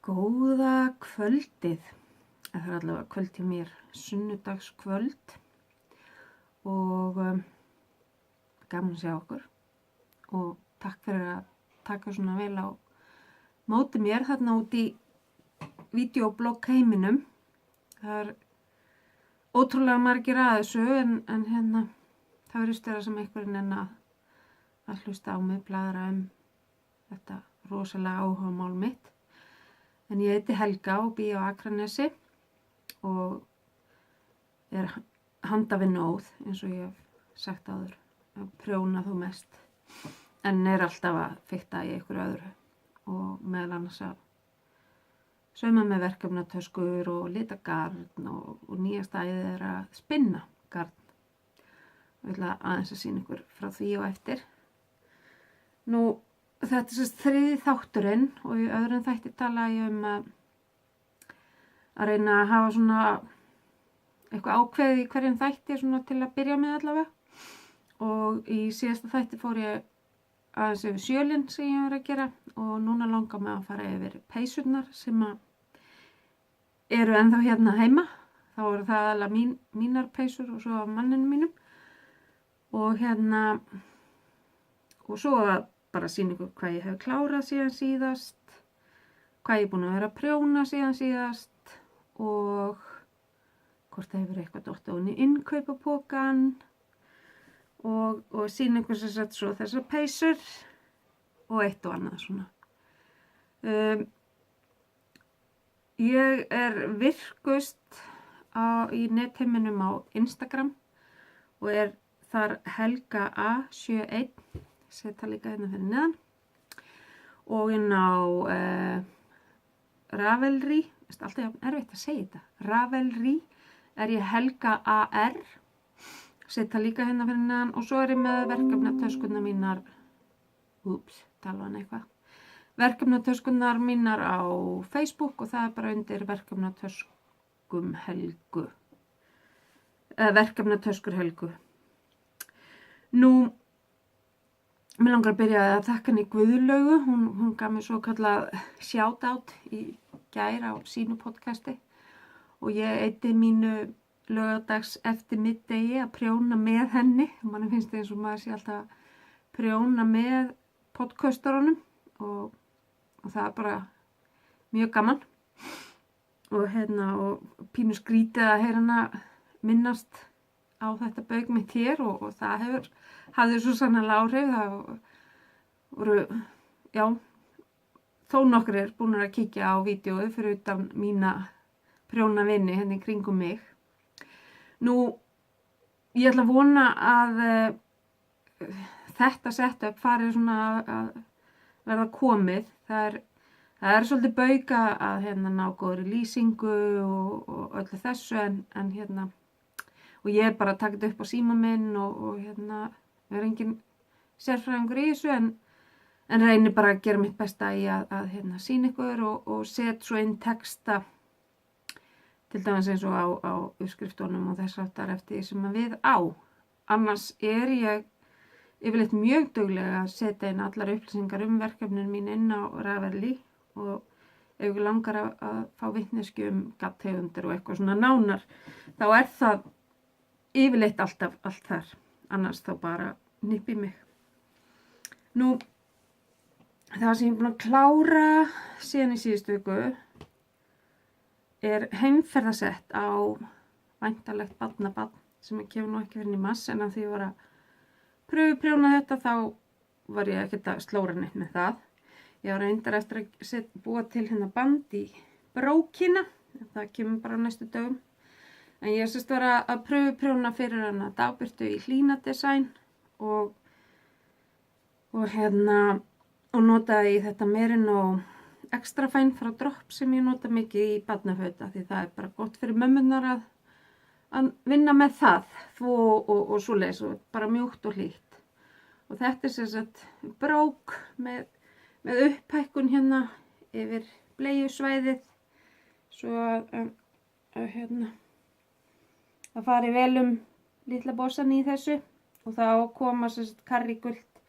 Góða kvöldið. Það allavega kvöld hjá mér, sunnudagskvöld og gaman að sjá okkur og takk fyrir að taka svona vel á móti mér þarna út í vídeoblogg heiminum. Það ótrúlega margir að þessu en það virðist vera sem einhverjum enn að hlusta á mig, blaðra þetta rosalega áhugamál mitt. En ég heiti Helga og bý á Akranesi og er handavinnuóð eins og ég hef sagt áður, að prjóna þó mest, en er alltaf að fikta í einhverju öðru og meðal annars að sauma með verkefnatöskur og lita garn og nýjasta æðið er að spinna garn. Ég ætla aðeins að sýna ykkur frá því og eftir. Nú, þetta er þriði þátturinn og í öðrum þætti tala ég að reyna að hafa svona eitthvað ákveðið í hverjum þætti svona til að byrja með allavega. Og í síðasta þætti fór ég aðeins yfir sjölinn sem ég var að gera og núna langar mig að fara yfir peysurnar sem eru ennþá hérna heima. Þá eru það alveg mínar peysur og svo af manninu mínum. Og svo bara sýna ykkur hvað ég hef klárað síðan síðast, hvað ég er búin að vera að prjóna síðan síðast og hvort það hefur eitthvað dottið ofan í innkaupapokann og sýna ykkur sem sagt svo þessar peysur og eitt og annað svona. Ég er virkust í netheiminum á Instagram og er þar Helga A71. Seta líka hérna fyrir neðan og inn á Ravelry, alltaf erfitt að segja þetta, Ravelry er ég Helga AR, seta líka hérna fyrir neðan og svo er ég með verkefnatöskurnar mínar, verkefnatöskurnar mínar á Facebook og það er bara undir verkefnatöskum Helgu, verkefnatöskur Helgu. Nú, mér langar að byrja að þakka henni Guðlaugu, hún gaf mér svo kallað shout-out í gær á sínu podcasti og ég eyddi mínu laugardags eftir middegi að prjóna með henni. Manni finnst það eins og maður sé alltaf að prjóna með podcastarunum og það er bara mjög gaman og pínu skrítið að heyra hana minnast á þetta bauk mitt hér og það hafði svo sannarlega áhrif. Það voru, þó nokkrir búin að kíkja á vídeóið fyrir utan mína prjóna vini henni kringum mig. Nú, ég ætla að vona að þetta setup fari svona að verða komið. Það er svolítið bauk að ná góðri lýsingu og öllu þessu en og ég er bara að taka þetta upp á síma minn og er engin sérfræðingur í þessu en reynir bara að gera mitt besta í að sýna ykkur og set svo inn texta til dæmis eins og á uppskriftunum og þess áttar eftir því sem við á. Annars er ég yfirleitt mjög duglega að setja inn allar upplýsingar verkefnin mín inn á Ravelry og ef ég langar að fá vitneskju gagntegundir og eitthvað svona nánar þá er það yfirleitt alltaf allt þar, annars þá bara nippi mig. Nú, það sem ég er búin að klára síðan í síðustu viku er heimferðasett á væntanlegt barnabarn sem kemur nú ekki fyrir í mars en að því ég var að pröfuprjóna þetta þá var ég ekkert að slóra neitt með það. Ég var reyndar eftir að búa til band í brókina, það kemur bara næstu dögum. En ég sérst vera að pröfuprjóna fyrir hana Dagbirtu í Hlína Design og notaði í þetta Merino Extra Fine frá Drop sem ég nota mikið í barnaföt því það er bara gott fyrir mömmunar að vinna með það og svoleiðis og bara mjúkt og hlýtt. Og þetta er sérst brók með upphækkun yfir bleiusvæðið svo að það fari vel litla bossan í þessu og þá koma karrígult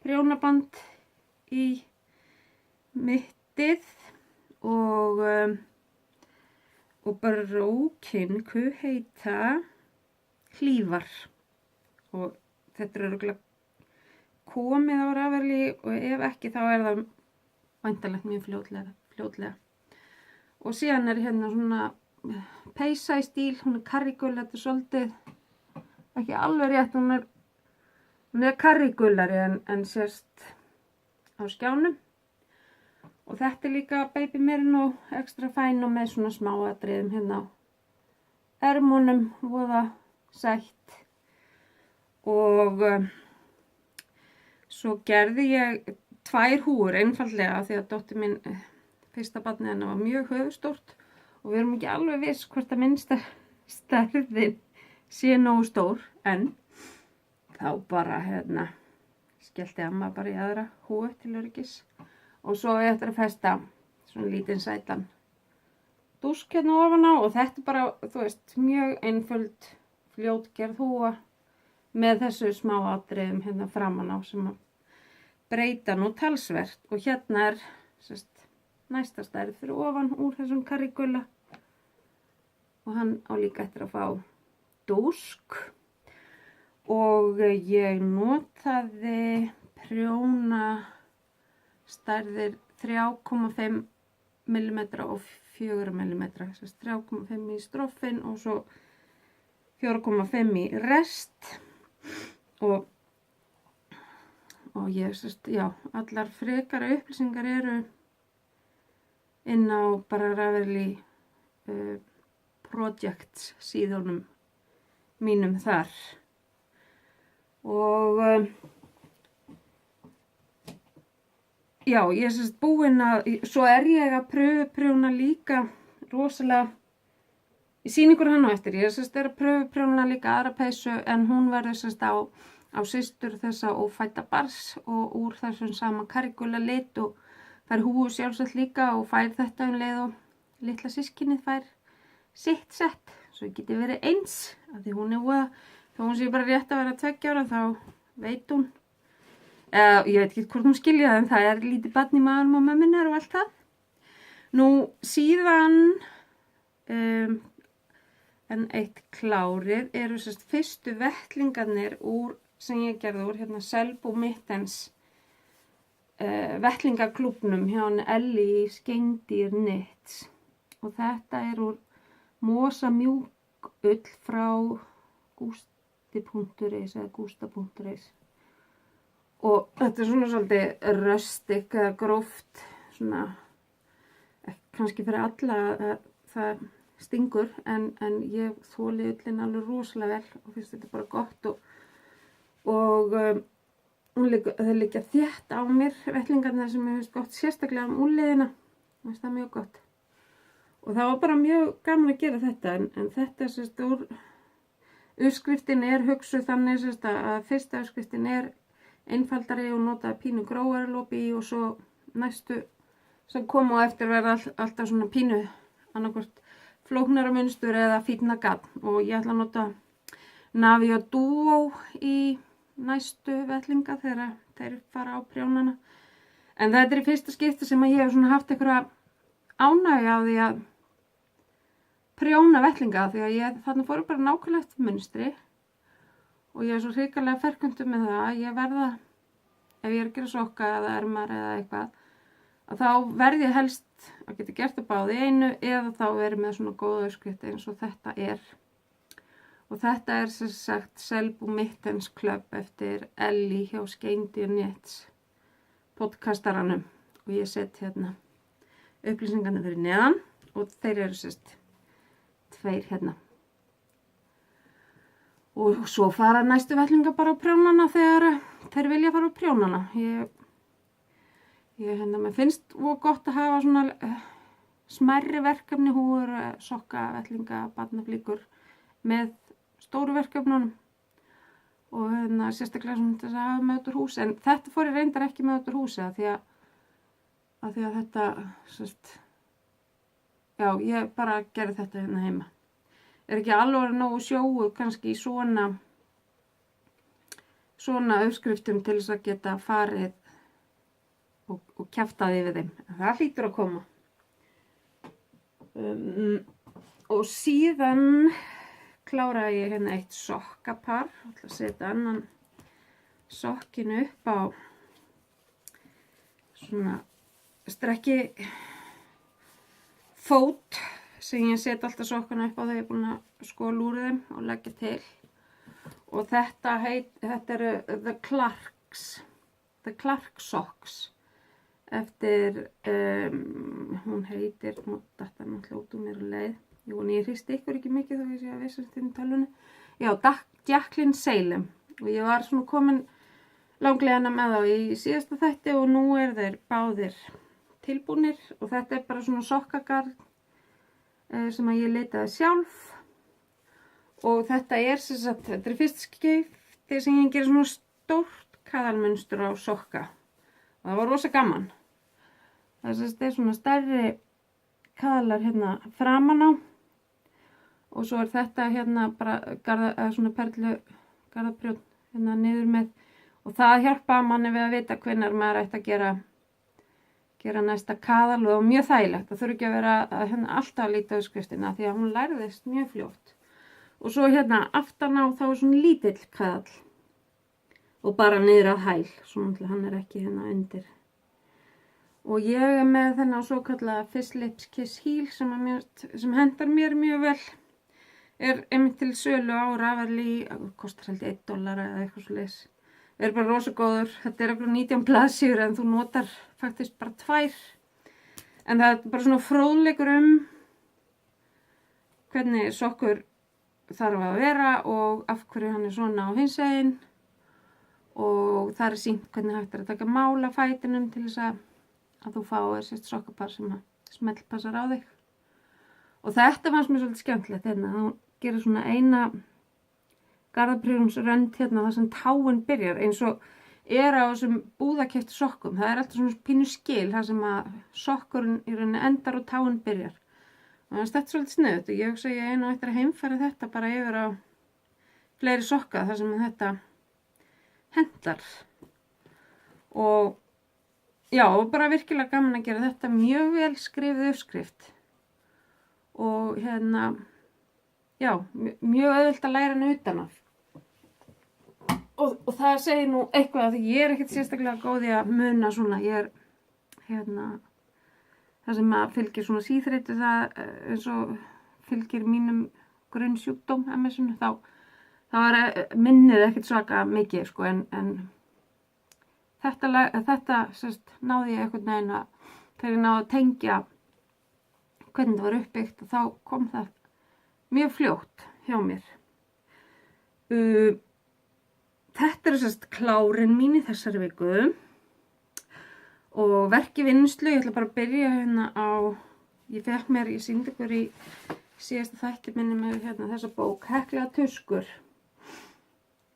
prjónaband í mittið og brókin heita hlífar og þetta er örugglega komið á Ravelli og ef ekki þá er það væntanlegt mjög fljótlega. Og síðan er hérna svona peysa í stíl, hún er karrígul, þetta er svolítið ekki alveg rétt, hún er karrígulari en sérst á skjánum. Og þetta er líka Baby Merino extra fæn og með svona smáatriðum hérna á ermunum, voða sætt. Og svo gerði ég 2 húfur einfaldlega því að dóttir mín, fyrsta barnið hennar var mjög höfuðstórt og við erum ekki alveg viss hvort að minnsta stærðin sé nógu stór en þá bara skellti amma bara í aðra húfu til öryggis og svo ég ætla að festa svona lítinn sætan dúsk hérna ofan á og þetta er bara, þú veist, mjög einföld fljótgerð húfa með þessu smá atriðum hérna framan á sem að breyta nú talsvert og hérna er næsta stærð fyrir ofan úr þessum karrígula og hann á líka eftir að fá dúsk og ég notaði prjóna stærðir 3,5 mm og 4 mm, 3,5 í stroffin og svo 4,5 í rest og ég já, allar frekara upplýsingar eru inn á bara Ravelli Projects síðunum mínum þar og já, ég er búin að, svo er ég að prjóna líka rosalega í sýningur hann á eftir, ég er að prjóna líka aðra peysu en hún verður á systur þessa ófædda barns og úr þessum sama karrígula lit og þær húfu sjálfsagt líka og fær þetta leið og litla systkinið fær sitt sett, svo geti verið eins, af því hún voða, þó hún sé bara rétt að vera 2 ára, þá veit hún, ég veit ekki hvort hún skilja það, en það er lítið barn í maðurum og mömmunar og allt það. Nú síðan, en eitt klárið eru fyrstu vettlingarnir sem ég gerði úr hérna Selbu Mittens vettlingaklúbnum hjá hann Elli í Skeindir Knits og þetta er úr mosa mjúkull frá gusti.is eða gusta.is og þetta er svona svolítið rustic eða gróft svona kannski fyrir alla það stingur en ég þoli ullin alveg rosalega vel og finnst þetta bara gott og það liggja þétt á mér vettlingarnir sem ég finnst gott sérstaklega úlliðina, það finnst það mjög gott og það var bara mjög gaman að gera þetta en þetta úr uppskriftin er hugsuð þannig að fyrsta uppskriftin er einfaldari og nota pínu grófari lopi í og svo næstu sem koma á eftir verða alltaf svona pínu annarkvort flóknara munstur eða fínna gat og ég ætla að nota Navia Duo í næstu vettlinga þegar þeir fara á prjónana en þetta er í fyrsta skipti sem að ég hef svona haft einhverja ánægju á því að prjóna vettlinga því að þarna fóru bara nákvæmlega eftir munstri og ég er svo hrikalega ferköntu með það að ég verða ef ég er að gera sokka eða ermar eða eitthvað að þá verð ég helst að geta gert það báði einu eða þá verið með svona góða uppskrift eins og þetta er og þetta er sem sagt Selbu Mittens Club eftir Elli hjá Skeindir Knits podcastaranum og ég set hérna upplýsingarnir fyrir neðan og þeir eru 2 hérna og svo fara næstu vettlinga bara á prjónana þegar þeir vilja fara á prjónana ég mér finnst gott að hafa svona smærri verkefni húfur, sokka, vettlinga, barnaflíkur með stóru verkefnunum og sérstaklega svona þess að hafa með út úr húsi en þetta fór ég reyndar ekki með út úr húsi af því að þetta já, ég bara gerði þetta hérna heima er ekki alveg nógu sjóu kannski í svona svona uppskriftum til þess að geta farið og kjaftaði við þeim. Það hlýtur að koma. Og síðan kláraði ég hérna eitt sokkapar. Ég ætla að setja annan sokkinu upp á svona strekki fót sem ég set alltaf sokkana upp á þegar ég er búin að skóla úr þeim og leggja til. Og þetta eru The Clark Socks eftir, hún heitir, nú datt það náttúrulega út úr mér á leið. Jú, en ég hristi ykkur ekki mikið þó ég sé að vissi þetta inn í tölvunni. Já, Jacqueline Salem. Og ég var svona komin langlega með þá í síðasta þætti og nú þeir báðir tilbúnir. Og þetta er bara svona sokkagarn sem að ég leitaði sjálf. Og þetta er sem sagt, þetta er fyrst skipti sem ég gerir svona stórt kaðalmunstur á sokka. Og það var rosa gaman. Það er svona stærri kaðlar hérna framan á. Og svo er þetta hérna bara svona garðaprjónn hérna niður með. Og það hjálpa manni við að vita hvenær maður ætti að gera næsta kaðal og mjög þægilegt. Það þurfi ekki að vera hérna alltaf að líta uppskriftina því að hún lærðist mjög fljótt. Og svo hérna aftan á þá er svona lítill kaðal og bara niður að hæl, svona hann er ekki hérna undir. Og ég er með þennan svo kallaða Fish Lips Kiss Heel sem hendar mér mjög vel. Er einmitt til sölu á Ravelli, kostar held $1 eða eitthvað svoleiðis. Er bara rosa góður, þetta er eitthvað 19 blaðsíður en þú notar faktisk bara 2. En það er bara svona fróðleikur hvernig sokkur þarf að vera og af hverju hann er svona á hinsegin. Og það er sýnt hvernig hægt að taka mála fætinum til þess að þú fáir sérst sokkapar sem að smellpassar á þig. Og þetta fannst mér svolítið skemmtilegt hérna. Þú gerir svona eina garðaprjónsrönd hérna þar sem táin byrjar eins og er á þessum búðakeyptu sokkum. Það er alltaf svona pínu skil þar sem að sokkurinn í rauninni endar og táin byrjar. Og þetta er svolítið sniðugt og ég hugsa að ég einu eftir að heimfæra þetta bara yfir á fleiri sokka þar sem þetta hendar. Og já, bara virkilega gaman að gera þetta, mjög vel skrifið uppskrift. Og hérna, já, mjög auðvelt að læra hann utan af. Og það segir nú eitthvað að ég er ekkert sérstaklega góð í að muna svona, ég er hérna, það sem að fylgir svona síþreytu það eins og fylgir mínum grunnsjúkdóm MS-unu, þá er minnið ekkert svaka mikið sko, en þetta sérst, náði ég einhvern veginn að þegar ég náði að tengja hvernig það var uppbyggt og þá kom það mjög fljótt hjá mér. Þetta er sérst klárin mín í þessari viku og verk í vinnslu, ég ætla bara að byrja hérna ég sýndi ykkur í síðasta þætti minni með hérna þessa bók, Heklaðar tuskur.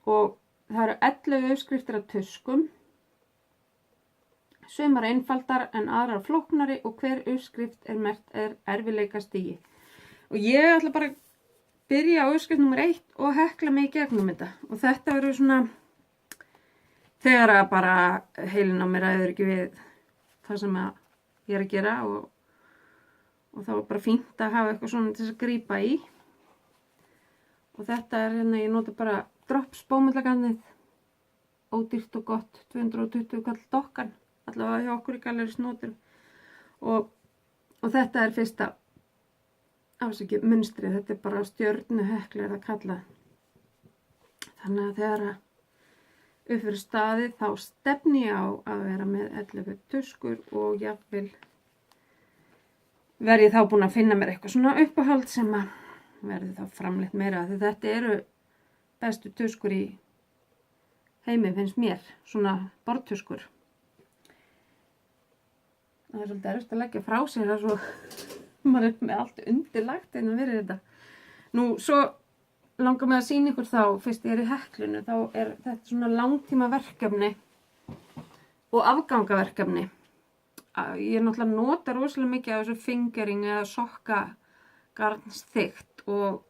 Og það eru 11 uppskriftir af tuskum. Sumar einfaldar en aðrar flóknari og hver uppskrift er merkt erfiðleikastigi. Og ég ætla bara að byrja á uppskrift nummer 1 og hekla mig í gegnum þetta. Og þetta verður svona þegar að bara heilin á mér ræður ekki við það sem ég er að gera og þá er bara fínt að hafa eitthvað svona til þess að grípa í. Og þetta er hérna, ég nota bara Drops bómullagarnið, ódýrt og gott, 220 kall dokkan, allavega hjá okkur í Gallerías Nótur. Og þetta er fyrsta afsakið munstrið, þetta er bara stjörnuhekla er það kallað. Þannig að þegar upp fyrir staðið þá stefni ég á að vera með 11 tuskur og jafnvel verð ég þá búin að finna mér eitthvað svona uppáhald sem að verði þá framleitt meira. Því þetta eru bestu tuskur í heimi finnst mér, svona borðtuskur. Það er svolítið erfitt að leggja frá sér að svo maður er með allt undirlagt en að vera þetta. Nú, svo langar mig að sýna ykkur þá, fyrst ég er í heklunu, þá er þetta svona langtíma verkefni og afgangaverkefni. Ég náttúrulega nota rosalega mikið af þessu fingering eða sokkagarnsþykkt og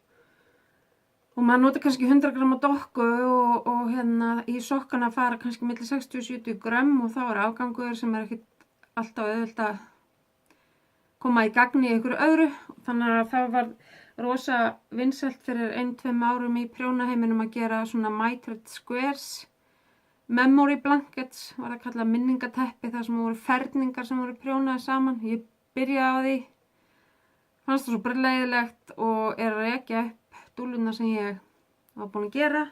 og maður notar kannski 100 grama dokku og hérna í sokkana fara kannski milli 60 og 70 grömm og þá afgangur sem ekkit alltaf auðvelt að koma í gagn í einhverju öðru. Þannig að það var rosa vinsælt fyrir 1-2 árum í prjónaheiminum að gera svona mitered squares. Memory blankets var það kallað, minningateppi, þar sem voru ferningar sem voru prjónaði saman. Ég byrjaði á því, fannst það svo bara leiðilegt og að rekja upp dúlluna sem ég var búin að gera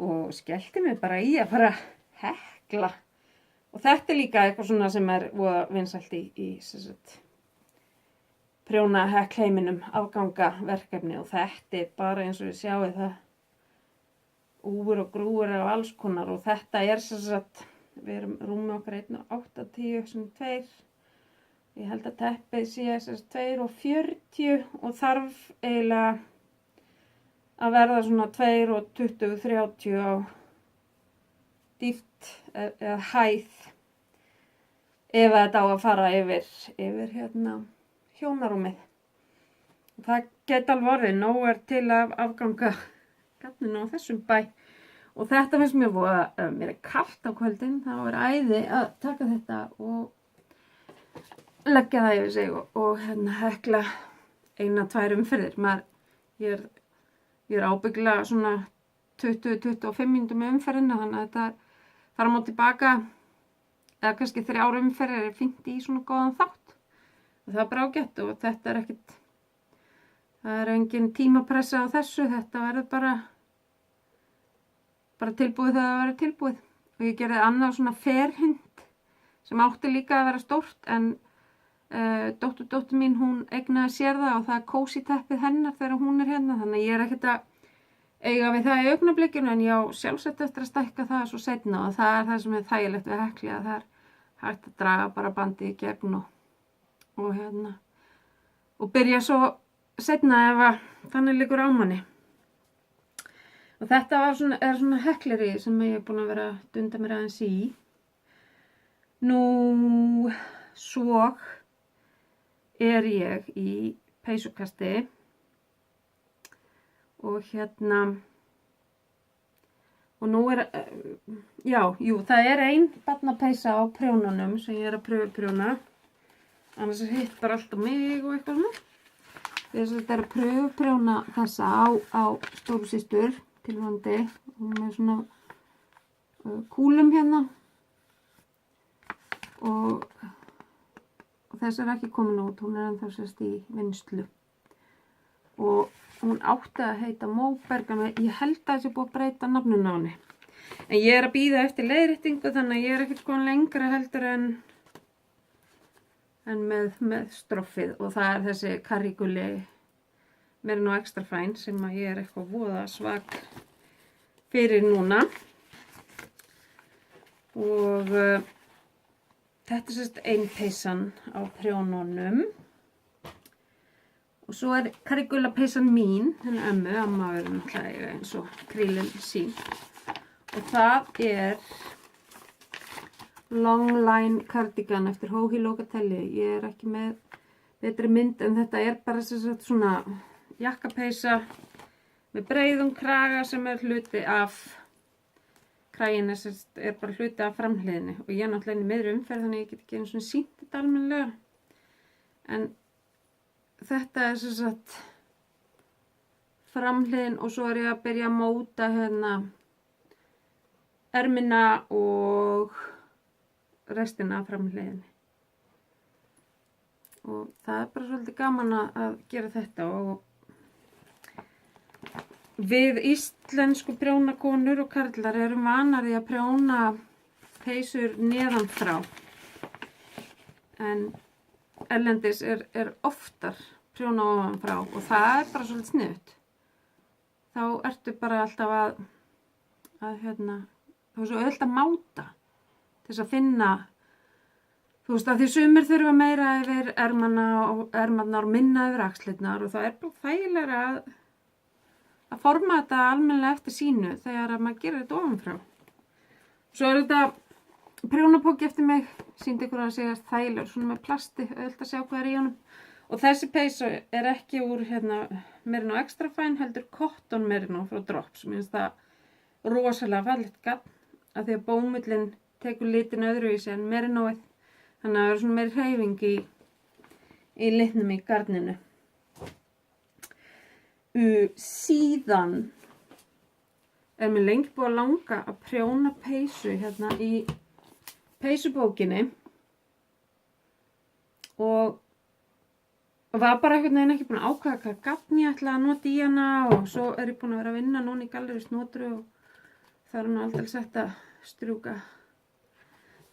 og skellti mig bara í að fara hekla. Og þetta líka eitthvað svona sem voða vinsælt í prjóna hekkheiminum, afgangaverkefni og þetta bara eins og við sjáum það úfur og grúfur af alls konar og þetta við erum rúmi okkar 1,80 sem 2. Ég held að teppið sé 2,40 og þarf eiginlega að verða svona 2,20-30 á dýpt eða hæð ef þetta á að fara yfir hjónarúmið. Það geti alveg orðið, nóg til af afganga gatninu á þessum bæ. Og þetta finnst mér mér kalt á kvöldin, þá æði að taka þetta og leggja það yfir sig og hekla 1-2 umferðir. Ég ábyggilega svona 20-25 mínútur með umferðina, þannig að þetta fara á tilbaka eða kannski 3 umferðir fínt í svona góðan þátt. Og það bara ágætt og þetta ekkit, það engin tímapressa á þessu, þetta verður bara tilbúið þegar það verður tilbúið. Og ég gerði annað svona ferhund sem átti líka að vera stórt en dóttur mín, hún eignaði sér það og það kósí teppið hennar þegar hún hérna, þannig að ég ekkert að eiga við það í augnablikinu en ég á sjálfsagt eftir að stækka það svo seinna og það það sem þægilegt við hekli að það hægt að draga bara bandið í gegn og byrja svo seinna ef að þannig liggur á manni. Og þetta er svona hekleri sem ég búin að vera að dunda mér aðeins í. Nú svo er ég í peysukasti og og nú það er ein barnapeysa á prjónunum sem ég að prjóna, annars hitt bara allt á mig og eitthvað svona. Þetta að prjóna þessa á stóru systur tilvandi og með svona kúlum hérna og þess ekki komin út, hún ennþá sérst í vinnslu og hún átti að heita Móberg en ég held að þessi búið að breyta nafninu á henni. En ég að bíða eftir leiðréttingu þannig að ég ekkert komin lengra heldur en með stroffið og það þessi karríguli mér nú extra fæn sem að ég eitthvað voða svag fyrir núna og þetta sérst ein peysan á prjónunum og svo karrígula peysan mín, henni ömmu, amma verður náttúrulega eins og krílin sín og það long line cardigan eftir Hóhi Locatelli. Ég ekki með betri mynd en þetta bara sérst svona jakkapeysa með breiðum kraga sem hluti af kraginn bara hluti af framhliðinni og ég náttúrulega inn í miðri umferð þannig ég get ekki einu svona sýnt þetta almennilega en þetta sem sagt framhliðin og svo ég að byrja að móta ermina og restina af framhliðinni og það bara svolítið gaman að gera þetta og við íslensku prjónakonur og karlar erum vanari að prjóna peysur neðan frá en erlendis oftar prjóna ofan frá og það bara svolítið sniðugt. Þá ertu bara alltaf að þá er svo auðvelt að máta til þess að finna þú veist að því sumir þurfa meira yfir ermarnar og minna yfir axlirnar og það bara þægilega að forma þetta almennilega eftir sínu þegar maður gerir þetta ofanfrá. Svo þetta prjónapóki eftir mig, sýndi ykkur að segja þægilegur, svona með plasti, auðvitað að sjá hvað í honum. Og þessi peysa ekki úr Merino Extra Fine heldur Cotton Merino frá Drops. Mér finnst það rosalega fallegt garn af því að bómullin tekur litin öðruvísi en merinoið. Þannig að það er svona meiri hreyfing í litnum í garninu. Síðan er mér lengi búið að langa að prjóna peysu hérna í peysubókinni og var bara einhvern veginn ekki búin að ákveða hvað garn ég ætla að nota í hana og svo er ég búin að vera að vinna núna í Gallerí Snotru og það er nú aldrei sett að strjúka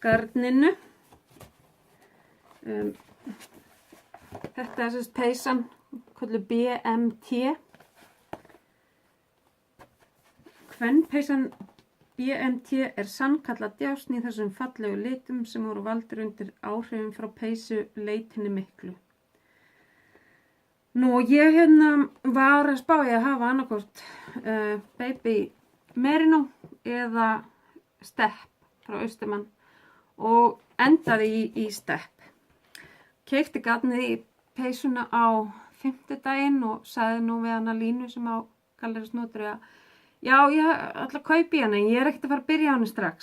garninu. Þetta er sérst peysan, kölluð BMT. Kvenpeysan BMT er sannkallað djásn í þessum fallegu litum sem voru valdir undir áhrifum frá peysu leitinni miklu. Nú, ég var að spá ég að hafa annarkvort Baby Merino eða Stepp frá Austumann og endaði í Stepp. Keypti garnið í peysuna á 5. og sagði nú við hana Línu sem á Gallerí Snotru að já, ég ætla að kaupa í hana, ég er ekkert að fara að byrja á henni strax.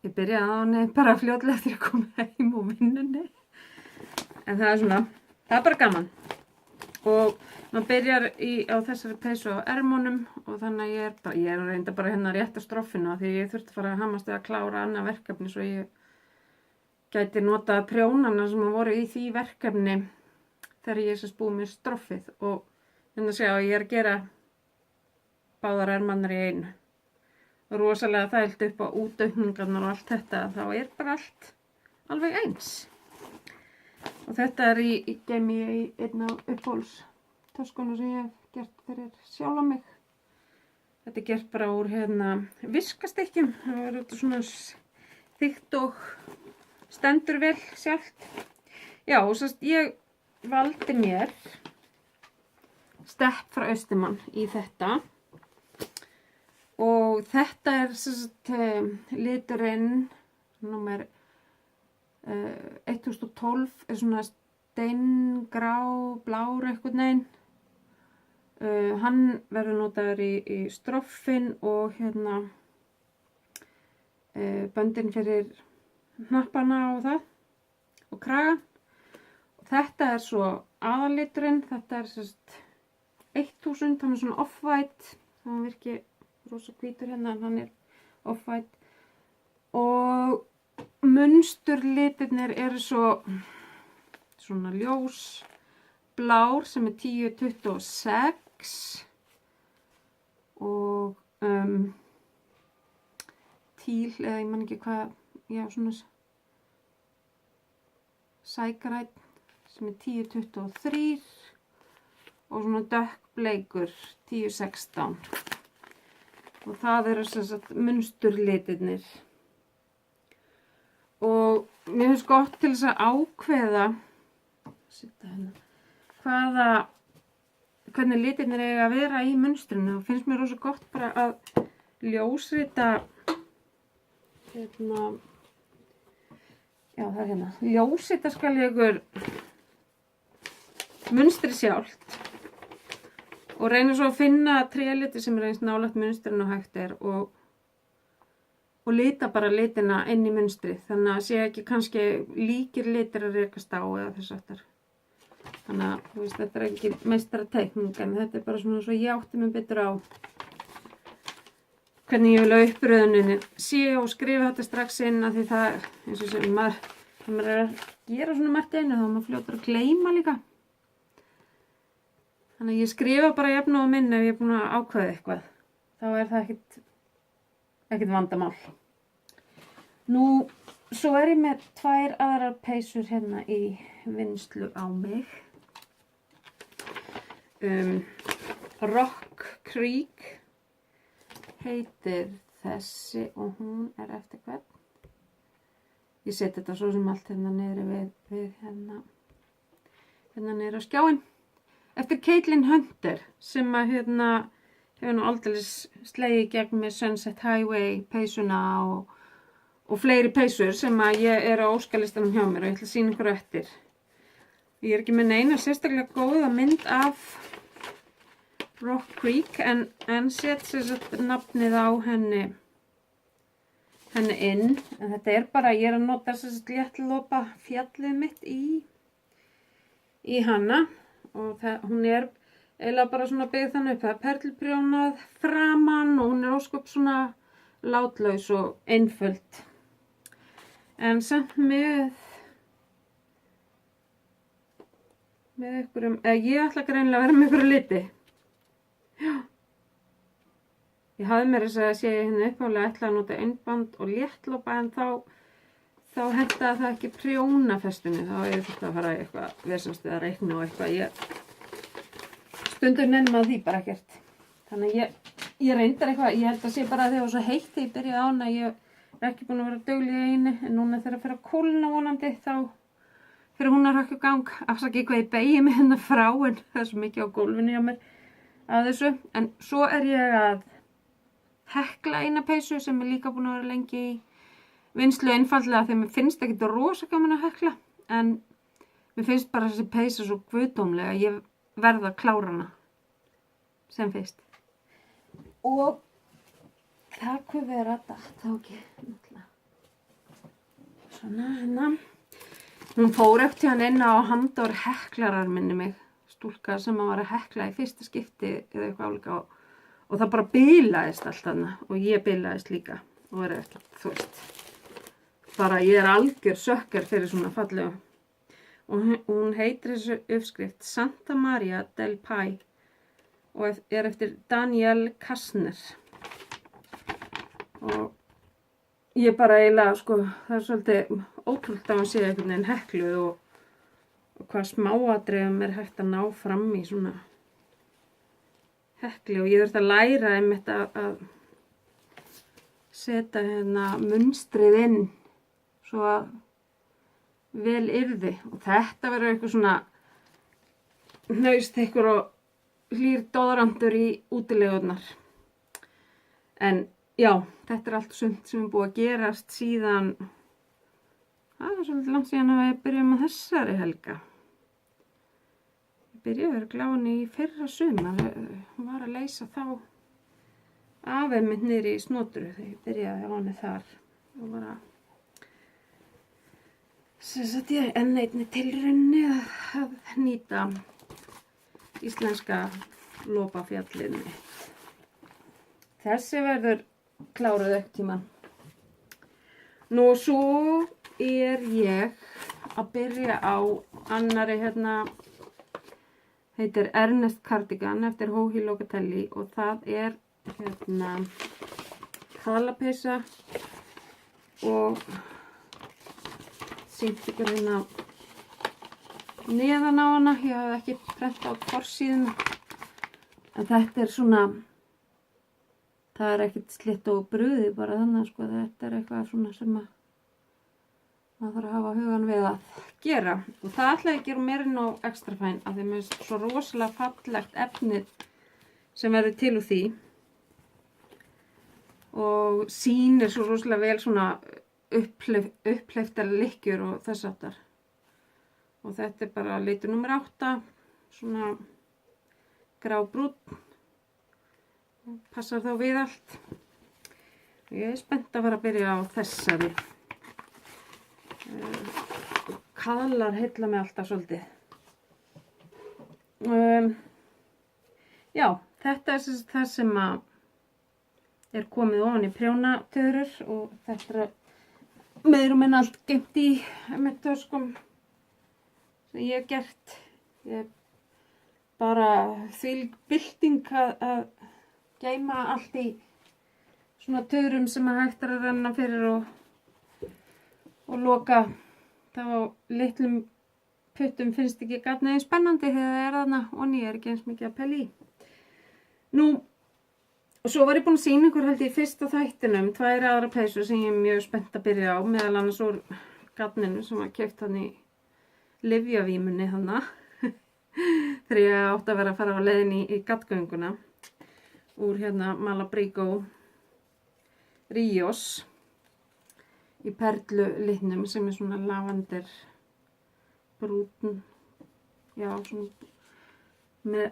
Ég byrjaði á henni bara fljótlega eftir að koma heim úr vinnunni. En það er svona, það er bara gaman. Og maður byrjar á þessari peysu á ermunum og þannig að ég er reynda bara hérna rétt á stroffinu því ég þurfti að fara að hamast við að klára annað verkefni svo ég gæti notað prjónana sem voru í því verkefni þegar ég sérst búið með stroffið og þannig að segja að ég er að gera báðar ermarnar í einu. Og rosalega þælt upp á útaukningarnar og allt þetta, þá er bara allt alveg eins. Og þetta er í geymi í einn af uppáhaldstöskunum sem ég hef gert fyrir sjálfa mig. Þetta er gert bara úr viskastykkjum. Það var þetta svona þykkt og stendur vel sjálft. Já, og svo ég valdi mér Stepp frá Austumann í þetta. Og þetta er liturinn númer 1012 er svona steingrá, blár eitthvað neginn. Hann verður notaður í stroffin og böndin fyrir hnappana og það og kragan. Og þetta er svo aðalliturinn, þetta er sérst 1000, hann er svona off-white, það virki rosa hvítur en hann er off-white og munsturlitirnir eru svona ljós blár sem er 1026 og tíl eða ég man ekki hvað, já svona sækarætt sem er 1023 og svona dökkbleikur 1016 og það eru sem sagt munsturlitirnir. Og mér finnst gott til þess að ákveða hvernig litirnir eiga að vera í munstrinu og finnst mér rosa gott bara að ljósrita ljósrita skal ég ykkur munstri sjálft og reyna svo að finna tréliti sem er eins nálægt munstrinu og hægt er og lita bara litina inn í munstrið þannig að sé ekki kannski líkir litir að rekast á eða þess aftar. Þannig að þú veist, þetta er ekki meistarateikning en þetta er bara svona svo ég átti mig betur á hvernig ég vil að uppröðuninni sé og skrifa þetta strax inn að því það eins og sem maður er að gera svona margt einu þá maður fljótur að gleyma líka. Þannig að ég skrifa bara jafn og minn ef ég er búin að ákveða eitthvað. Þá er það ekkert vandamál. Nú, svo er ég með 2 aðrar peysur hérna í vinnslu á mig. Rock Creek heitir þessi og hún er eftir hvern. Ég seti þetta svo sem allt hérna niðri við hérna niðri á skjáin. Eftir Caitlin Hunter sem að hefur nú aldeilis slegið gegn með Sunset Highway peysuna og fleiri peysur sem að ég er á óskalistanum hjá mér og ég ætla að sýna ykkur eftir. Ég er ekki með neina sérstaklega góða mynd af Rock Creek en set sér satt nafnið á henni inn. En þetta bara, ég er að nota sér satt léttlopa fjallið mitt í hana og hún eiginlega bara svona byggð þannig upp. Það perluprjónað framan og hún ósköp svona látlaus og einföld. En samt með einhverjum, ég ætla greinilega að vera með einhverju liti. Já. Ég hafði mér þess að sé hérna uppálega ætla að nota einband og léttlopa en þá hentaði það ekki prjónafestunni. Þá þetta að fara í eitthvað vesenst eða reikna og eitthvað. Stundum nefnum að því bara ekkert. Þannig ég reyndar eitthvað, ég held að sé bara að þegar svo heitt þegar ég byrjaði á hana, ég er ekki búin að vera dugleg í einu, en núna þegar að fyrir að kólna vonandi þá fyrir hún að rakka gang, afsaki hvað ég begi mig hérna frá en það er svo mikið á gólfinu hjá mér að þessu. En svo er ég að hekla eina peysu sem er líka búin að vera lengi í vinnslu einfaldlega þegar mér finnst ekkert rosa gaman að hekla en mér finnst bara þessi peysa svo guðdómlega, ég verð að klára hana sem fyrst. Og það hvað vera datt þá ekki svona hérna. Hún fór eftir hann inn á Handor heklarar minni mig, stúlka sem var að hekla í fyrsta skipti eða eitthvað álíka og það bara bilaðist allt þarna og ég bilaðist líka og verið eftir, þú veist, bara ég er algjör sökkar fyrir svona fallegu. Og hún heitir þessu uppskrift Santa Maria del Pai og er eftir Daniel Kastner. Og ég bara eiginlega, sko, það er svolítið ótrúlegt að hann sé einhvern veginn hekluð og hvað smáatriðum er hægt að ná fram í svona hekli og ég þurfti að læra einmitt að setja hérna munstrið inn svo að vel yrði og þetta verður eitthvað svona hnausþykkur og hlýr doðrantur í útilegurnar. En já, þetta er allt sumt sem er búið að gerast síðan, það er svolítið langt síðan að við byrjum á þessari helga. Ég byrjaði að gláni í fyrra sumar, hún var að leysa þá afið mitt niður í Snotru þegar ég byrjaði á henni þar og var að ég enn einni tilraunni að nýta íslenska lopafjallið mitt. Þessi verður kláruð ekkert tímann. Nú svo er ég að byrja á annari hérna, heitir Ernest Cardigan eftir Hóhi Locatelli og það er hérna halapeysa og sýnt ykkur hérna neðan á hana, ég hafði ekki prentað á forsíðuna en þetta er svona, það er ekkert slitt og brugði bara þannig sko, þetta er eitthvað svona sem að maður þarf að hafa hugan við að gera og það ætla ég að gera meira inn á extra fæn af því að mér finnst svo rosalega fallegt efnið sem verður til úr því og sýnir svo rosalega vel svona upphleyptar lykkjur og þess aftar og þetta er bara litur númer 8 svona grábrúnn passar þá við allt og ég er spennt að fara að byrja á þessari kaðlar heilla mig alltaf svolítið já, þetta er það sem að er komið ofan í prjónatöðrur og þetta er meður minn allt geymt í með töskum sem ég hef gert ég bara þvílík bylting að geyma allt í svona töðrum sem að hægt er að renna fyrir og loka þá litlum puttum finnst ekki gatna eins spennandi þegar það er þarna og ég er ekki eins mikið að pæla í. Nú, og svo var ég búin að sýna ykkur held ég í fyrsta þættinum 2 aðra peysur sem ég er mjög spennt að byrja á meðal annars úr gatninu sem var keypt hann í lyfjavímunni þarna þegar ég átti að vera að fara á leiðinni í gatgönguna úr hérna Malabrigo Ríos í perlu litnum sem er svona lavendur brúnn já, svona með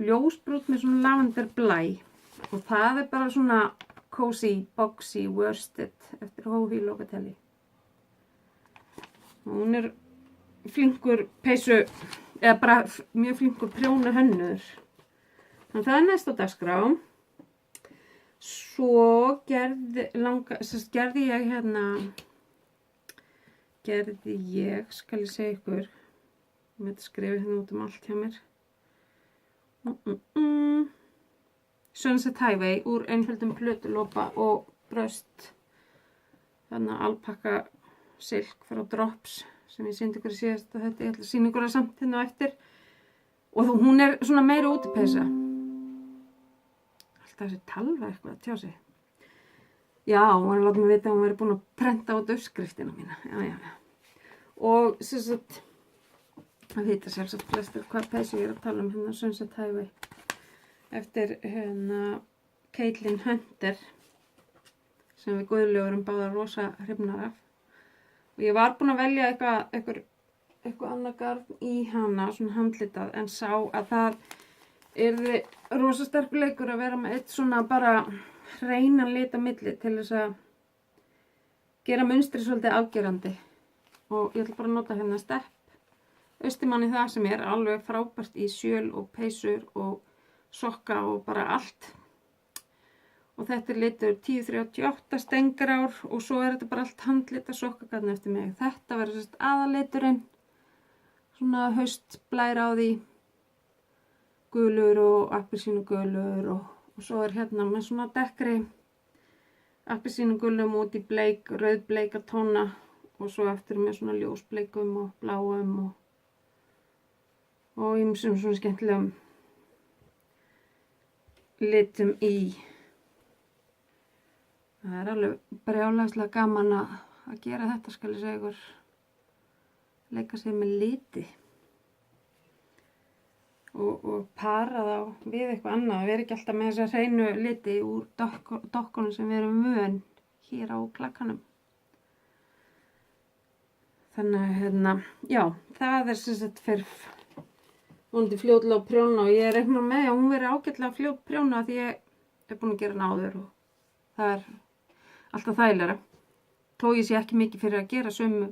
ljósbrúnt með svona lavender blæ og það bara svona cozy, boxy, worsted eftir Hófi Locatelli. Hún flinkur peysu, eða bara mjög flinkur prjóna hönnur. Þannig það næst á dagskrá. Svo gerði ég, skal ég segja ykkur, ég með skrifa hérna út allt hjá mér. Sunset Highway úr einföldum plötulopa og bröst. Þannig alpakka silk frá Drops sem ég sýndi ykkur í síðasta þetta. Ég ætla að sýna ykkur það samt hérna á eftir. Og hún svona meira útipeysa. Alltaf þessi talva eitthvað að tjá sig. Já, hún láta mig vita að hún verið búin að prenta út uppskriftina mína. Já. Og sem sagt, það vita sjálfsagt flestir hvað peysu ég að tala hérna Sunset Highway. Eftir hérna Caitlin Hunter sem við Guðlaugur báðar rosa hrifnar af. Og ég var búin að velja eitthvað annað garn í hana, svona handlitað, en sá að það yrði rosa sterkur leikur að vera með eitt svona bara hreinan lit á milli til þess að gera munstri svolítið afgerandi. Og ég ætla bara að nota hérna Stepp Austimann í það sem alveg frábært í sjöl og peysur og sokka og bara allt. Og þetta litur 1038 stengrár og svo þetta bara allt handlita sokkagarn eftir mig. Þetta verður sérst aðaliturinn, svona haustblær á því, gulur og appelsínugulur og svo hérna með svona dekkri appelsínugulum út í bleik, rauðbleika tóna og svo eftir með svona ljósbleikum og bláum og ýmsum svona skemmtilegum litum í. Það alveg brjálæðislega gaman að gera þetta, skal ég segja ykkur. Leika sér með liti. Og para þá við eitthvað annað. Við erum ekki alltaf með þessa hreinu liti úr dokkunum sem við erum vön hér á klakkanum. Þannig að já, það sem sagt fyrir vonandi fljótlega á prjóna og ég reikna með að hún veri ágætlega fljót prjóna því ég búin að gera hana áður og það alltaf þægilegra. Þó ég sé ekki mikið fyrir að gera sömu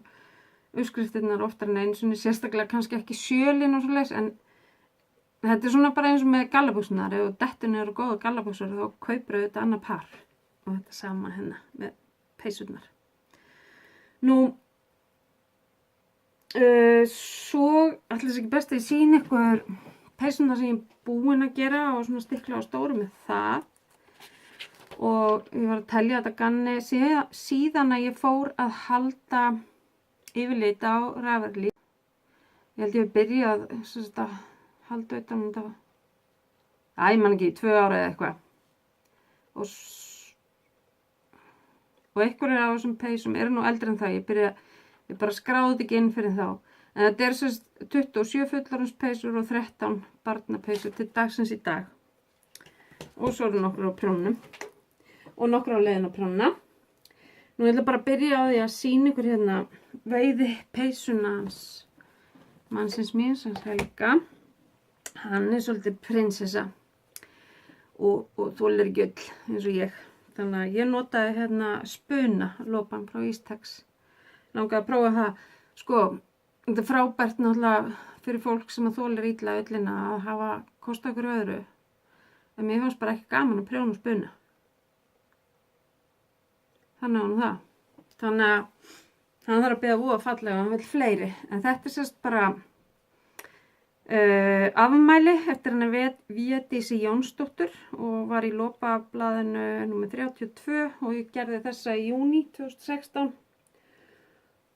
uppskriftirnar oftar en einu sinni, sérstaklega kannski ekki sjölin og svoleiðis, en þetta svona bara eins og með gallabuxurnar. Ef dettinu eru góða gallabuxur þá kaupir þetta annað par og þetta sama hérna með peysurnar. Nú svo ætla þess ekki best að ég sýni ykkur peysurnar sem ég búin að gera og svona stikla á stóru með það. Og ég var að telja þetta ganni síðan að ég fór að halda yfirlit á Ravelry. Ég held ég byrjað að halda utan þetta. Ég man ekki, 2 ára eða eitthvað. Og einhverjir af þessum peysum eru nú eldri en það. Ég bara skráði þetta ekki inn fyrir þá. En þetta er 27 fullorðinspeysur og 13 barnapeysur til dagsins í dag. Og svo eru nokkur á prjónunum. Og nokkur á leiðin á prjónuna. Nú ég ætla bara að byrja á því að sýna ykkur hérna veiði peysuna hans mannsins míns, hans Helga. Hann svolítið prinsessa og þolir gull eins og ég. Þannig að ég notaði hérna spuna lopan frá Ístax. Langaði að prófa það. Sko, þetta er frábært náttúrulega fyrir fólk sem að þolir illa ullina að hafa kosta okkur öðru. En mér fannst bara ekki gaman að prjóna spuna. Þannig á hann það. Þannig að hann þarf að beða voða fallega, hann vill fleiri. En þetta er sérst bara afmæli eftir henni Védísi Jónsdóttur og var í lopablaðinu nr. 32 og ég gerði þessa í júní 2016.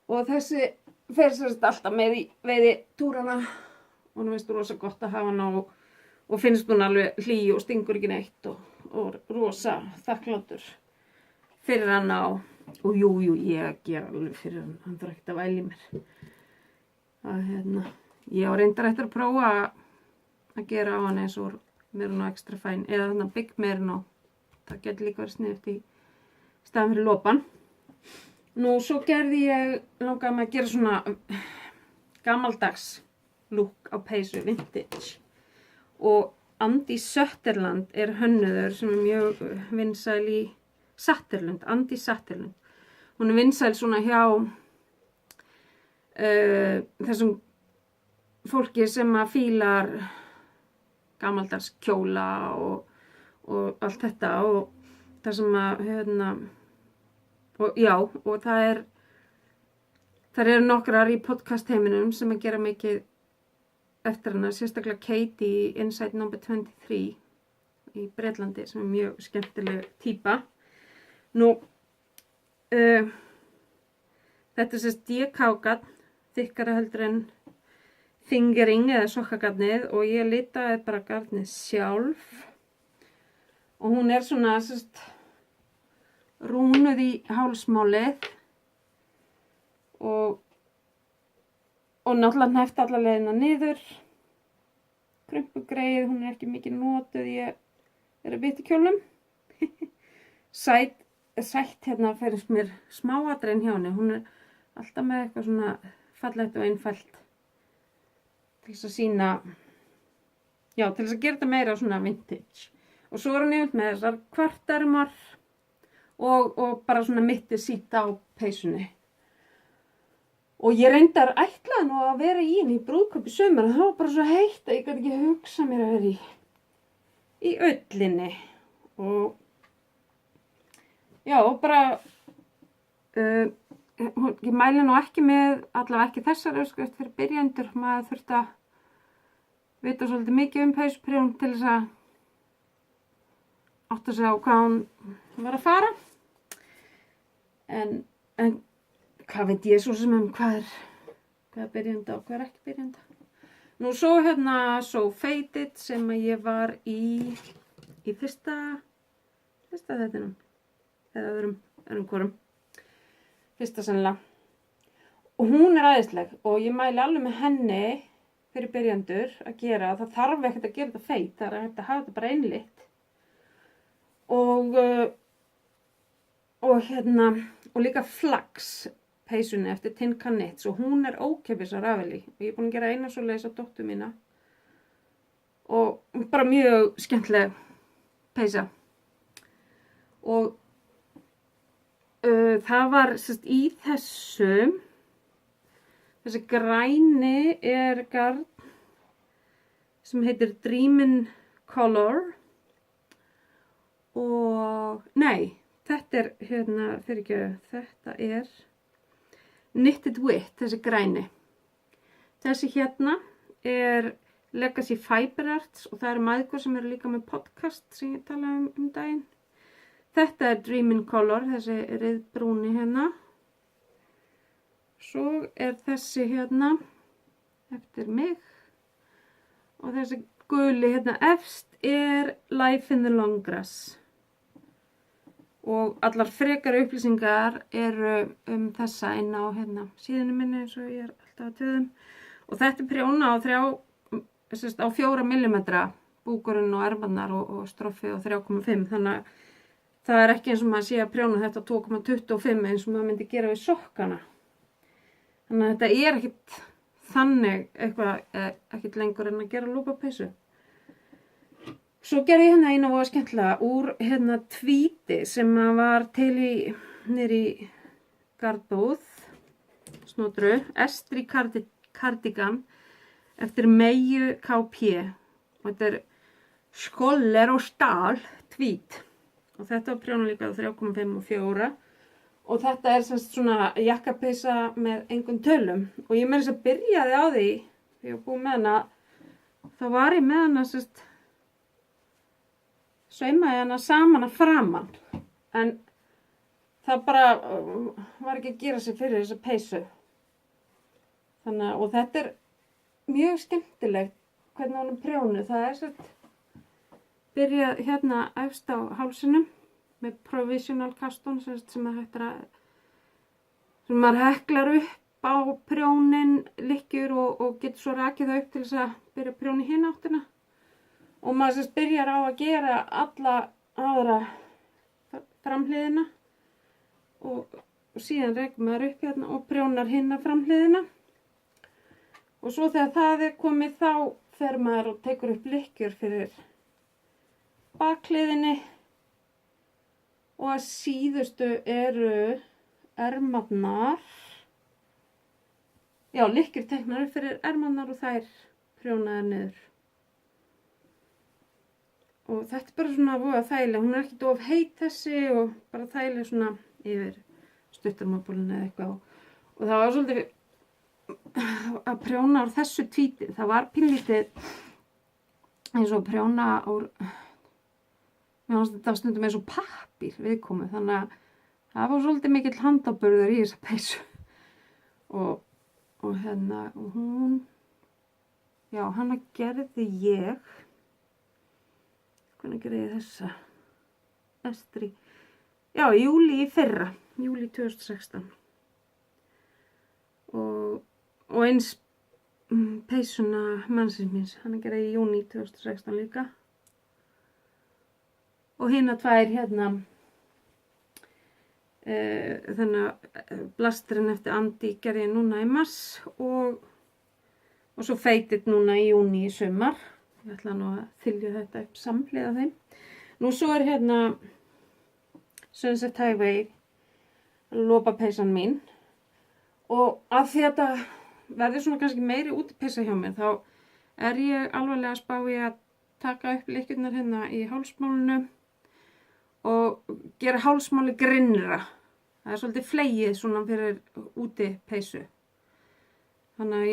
Og þessi fer sérst alltaf með í veiðitúrana og hún finnst rosa gott að hafa hana og finnst hún alveg hlý og stingur ekki neitt og rosa þakklátur fyrir hana og jú, ég gera alveg fyrir hann þarf ekkert að væli mér. Að ég á reyndar eftir að prófa að gera á hann eins og Merino Extra Fine eða þarna Big Merino. Það getur líka verið sniðugt í staðan fyrir lopan. Nú, svo langaði mig að gera svona gamaldags look á peysu, vintage. Og Andi Sötterland er hönnuður sem er mjög vinsæl í Satterlund, Andi Satterlund. Hún er vinsæl svona hjá þessum fólki sem að fílar gamaldags kjóla og allt þetta og það sem að og það eru nokkrar í podcast heiminum sem að gera mikið eftir hana, sérstaklega Katie í Inside No. 23 í Bretlandi sem er mjög skemmtileg típa. Nú, þetta er sérst DK-garn, þykkara heldur en fingering eða sokkagarnið og ég litaði bara garnið sjálf og hún er svona sérst rúnuð í hálsmálið og náttúrulega hneppt alla leiðina niður. Krumpugreið, hún er ekki mikið notuð, ég er að vita kjólum. Sætt hérna fyrir mér smáatriðin hjá henni, hún er alltaf með eitthvað svona fallegt og einfalt til þess að sína, til þess að gera þetta meira svona vintage. Og svo er hún yfir með þessar kvartermar og bara svona mitti síta á peysunni. Og ég reyndar ætlaði nú að vera í henni í brúðkaup í sumar en það var bara svo heitt að ég gæti ekki hugsa mér að vera í ullinni. Og bara ég mæli nú ekki með, allavega ekki þessar öskrift fyrir byrjendur. Maður þurfti að vita svolítið mikið peysupríðun til þess að átta sig á hvað hún var að fara. En hvað veit ég svo sem hvað er byrjanda og hvað er ekki byrjanda. Nú svo So Faded sem ég var í fyrsta þettinum. Eða öðrum hvorum. Fyrsta sennilega. Og hún er æðisleg og ég mæli alveg með henni fyrir byrjandur að gera. Það þarf ekkert að gera þetta feit, það er hægt að hafa þetta bara einlitt. Og líka flax peysunni eftir Tin Can Knits og hún er ókeypis á Ravelry og ég er búin að gera eina svoleiðis á dóttur mína og bara mjög skemmtileg peysa og það var sérst í þessi græni er garn sem heitir Dreamin' Color og þetta er þetta er Knitted With, þessi græni. Þessi er Legacy Fiber Arts og það eru mæðgur sem eru líka með podcast sem ég talaði um daginn. Þetta er Dreamin' Color, þessi rauðbrúni hérna. Svo er þessi eftir mig og þessi guli efst er Life in the Long Grass. Og allar frekari upplýsingar eru þessa inn á síðunni minni eins og ég er alltaf að töðum. Og þetta er prjóna á 4 mm búkurinn og ermarnar og stroffi á 3,5. Þannig að það er ekki eins og maður sé að prjóna þetta á 2,25 eins og maður myndi gera við sokkana. Þannig að þetta er ekkit þannig ekkit lengur en að gera lúpapeysu. Svo gerði ég eina voða skemmtilega úr tvíti sem var til niðri í gardbúð, snotru, Estri Cardigan eftir Meiu KP. Og þetta er Skoller og Stahl tvít. Og þetta var prjóna líka á 3,5 og 4. Og þetta er svona jakkapeysa með engum tölum. Og ég meira þess að byrjaði á því, þegar ég var búin með hana, þá var ég með hana saumaði hana saman að framan en það bara var ekki að gera sig fyrir þessa peysu og þetta er mjög skemmtilegt hvernig hún er prjónuð. Það er byrjað efst á hálsinum með provisional castón sem maður heklar upp á prjónin lykkjur og getur svo rakið það upp til þess að byrja að prjóna í hina áttina. Og maður byrjar á að gera alla aðra framhliðina og síðan rekur maður upp og prjónar hinna framhliðina Og svo þegar það komið þá fer maður og tekur upp lykkjur fyrir bakhliðinni og að síðustu eru ermarnar. Já, lykkjur teknar upp fyrir ermarnar og þær prjónaðar niður. Og þetta bara svona voða þægileg, hún ekkert of heit þessi og bara þægileg svona yfir stuttarmabólinu eða eitthvað. Og það var svolítið að prjóna úr þessu tvíti, það var pínlítið eins og prjóna úr, mér finnst þetta stundum eins og pappír viðkomu, þannig að það var svolítið mikill handaburður í þessa peysu. Og hérna, og hún, já, hana gerði ég. Hvernig gerði ég þessa? Estri. Já, í júlí í fyrra. Júlí 2016. Og eins peysuna mannsins míns. Hann gerði í júní 2016 líka. Og hina tvær hérna. Þannig að blasturinn eftir Andi gerði ég núna í mars. Og svo feitit núna í júní í sumar. Ég ætla nú að þylja þetta upp samhliða þeim. Nú svo hérna Sunset Highway lopapeysan mín. Og að því að þetta verður svona kannski meiri útipeysa hjá mér, þá er ég alvarlega að spá í að taka upp lykkjurnar hérna í hálsmálinu og gera hálsmáli grinnra. Það er svolítið flegið svona fyrir útipeysu. Þannig að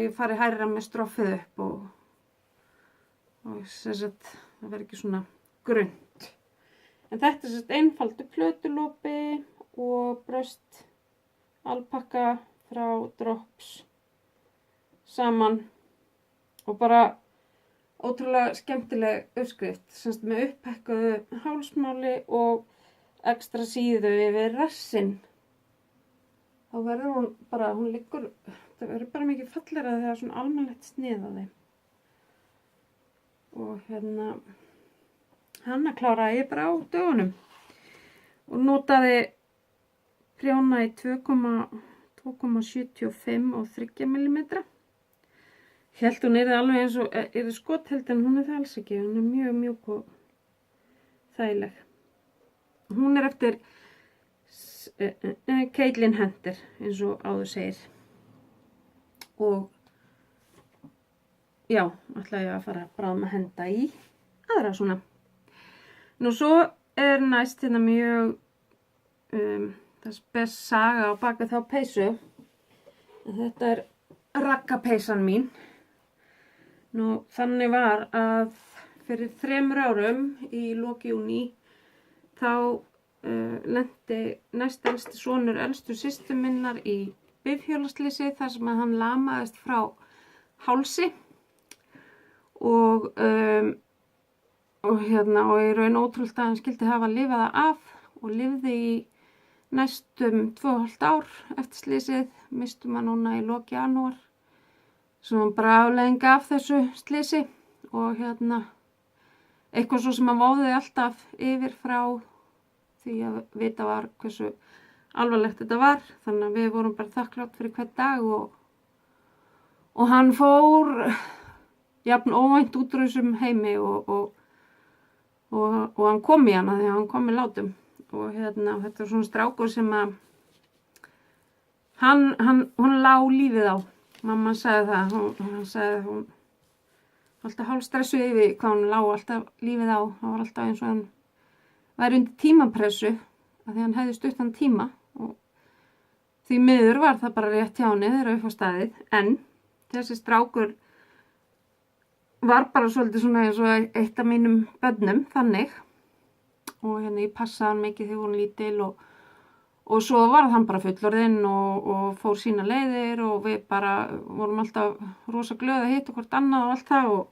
ég fari hærra með stroffið upp og það verður ekki svona grunnt. En þetta er einfaldur plötulopi og bröst alpakka frá Drops saman og bara ótrúlega skemmtileg uppskrift með upphekkuðu hálsmáli og ekstra síðu yfir rassinn. Þá verður hún bara, það verður bara mikið fallegra þegar svona almennlegt snið á þeim. Og hérna, hana kláraði ég bara á dögunum og notaði prjóna í 2,75 og 3 mm. Hélt hún alveg eins og skotheld en hún það alls ekki, hún mjög mjúk og þægileg. Hún eftir Caitlin Hunter eins og áður segir. Og já, ætla ég að fara bráðum að henda í aðra svona. Nú svo næst hérna mjög það spes saga á baka þá peysu. Þetta raggapeysan mín. Nú þannig var að fyrir 3 árum í lok júní þá lenti næst elsti sonur elstu systur minnar í bifhjólaslysi þar sem að hann lamaðist frá hálsi. Og í raun ótrúlegt að hann skildi hafa lifað það af og lifði í næstum 2,5 ár eftir slysið, mistum hann núna í lok janúar, sem bara afleiðing af þessu slysi og eitthvað svo sem hann váði alltaf yfir frá því að vita var hversu alvarlegt þetta var, þannig að við vorum bara þakklátt fyrir hvern dag og hann fór jafn óvænt út úr þessum heimi og hann kom í hana því að hann kom í látum og þetta er svona strákur sem að hún lá lífið á. Mamma sagði það, hún sagði hún alltaf hálfstressuð yfir hvað hún lá alltaf lífið á. Það var alltaf eins og hann væri undir tímapressu af því hann hefði stuttan tíma og því miður var það bara rétt hjá henni þegar upp á staðið, en þessi strákur var bara svolítið svona eins og eitt af mínum börnum þannig og ég passaði hann mikið þegar hún lítil og svo var hann bara fullorðinn og fór sína leiðir og við bara vorum alltaf rosa glöð að hitta hvort annað og allt það og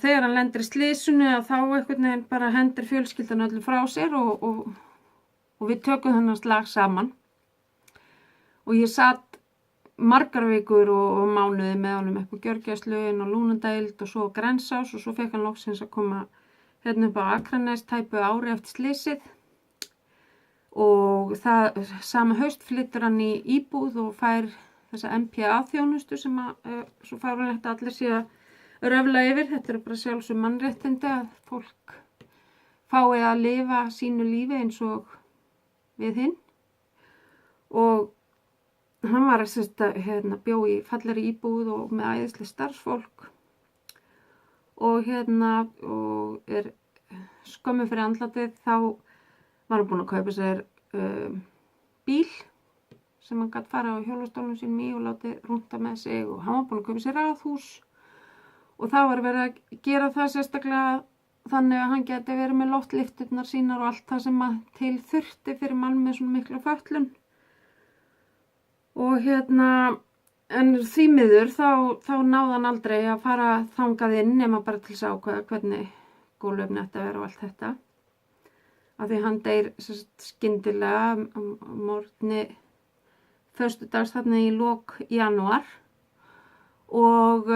þegar hann lendir í slysinu þá einhvern veginn bara hendir fjölskyldan öllu frá sér og við tökum þennan slag saman og ég satt margar vikur og mánuði með honum upp á gjörgæslu inn á Lúnadeild og svo á Grensás og svo fekk hann loksins að koma upp á Akranes tæpu ári eftir slysið og það sama haust flyttur hann í íbúð og fær þessa MPA-þjónustu sem svo fáránlegt að allir sé að röfla yfir. Þetta eru bara sjálfsögð mannréttindi að fólk fái að lifa sínu lífi eins og við hinn. Og hann var bjó í fallegri íbúð og með æðislega starfsfólk og og skömmu fyrir andlatið þá var hann búinn að kaupa sér bíl sem hann gat fara á hjólastólnum sínum í og láti rúnta með sig og hann var búinn að kaupa sér raðhús og það var verið að gera það sérstaklega þannig að hann geti verið með loftlyfturnar sínar og allt það sem að til þurfti fyrir mann með svona mikla fötlun. Og en því miður þá náði hann aldrei að fara þangað inn nema bara til að ákveða hvernig gólfefni ætti að vera og allt þetta. Af því hann deyr skyndilega morgni föstudags þarna í lok janúar og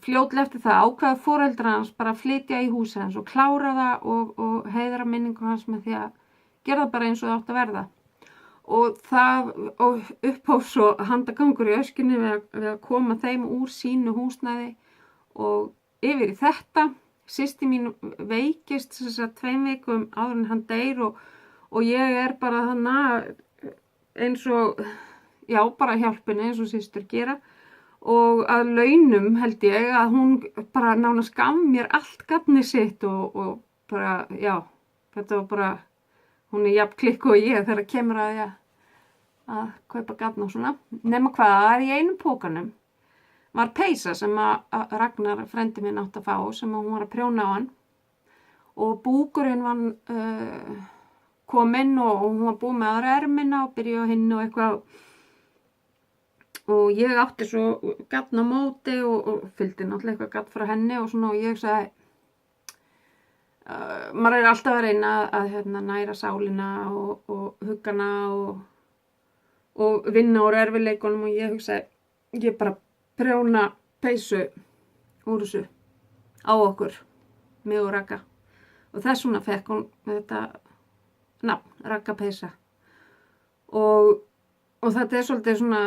fljótlega eftir það ákveða foreldrar hans bara að flytja í húsið hans og klára það og heiðra minningu hans með því að gera það bara eins og það átti að verða. Og það upphófs og handagangur í öskunni við að koma þeim úr sínu húsnæði og yfir í þetta. Systir mín veikist 2 vikum áður en hann deyr og ég bara þannig eins og, já, bara hjálpinni eins og systur gera og að launum held ég að hún bara nánast gaf mér allt gafni sitt og bara, já, þetta var bara, hún jafn klikku og ég þegar kemur að kaupa gafna og svona. Nema hvað, í einum pókanum var peysa sem að Ragnar frendi minn átt að fá sem að hún var að prjóna á hann og búkurinn var kominn og hún var búin með aðra ermina og byrja á hinn og eitthvað og ég átti svo gatn á móti og fylgdi náttúrulega eitthvað gatn frá henni og svona og ég sagði maður alltaf að reyna að næra sálina og huggana og vinna úr erfiðleikunum og ég hugsaði, ég bara prjóna peysu úr þessu á okkur, mig og Ragga. Og þess vegna fekk hún þetta nafn, Ragga peysa. Og þetta svolítið svona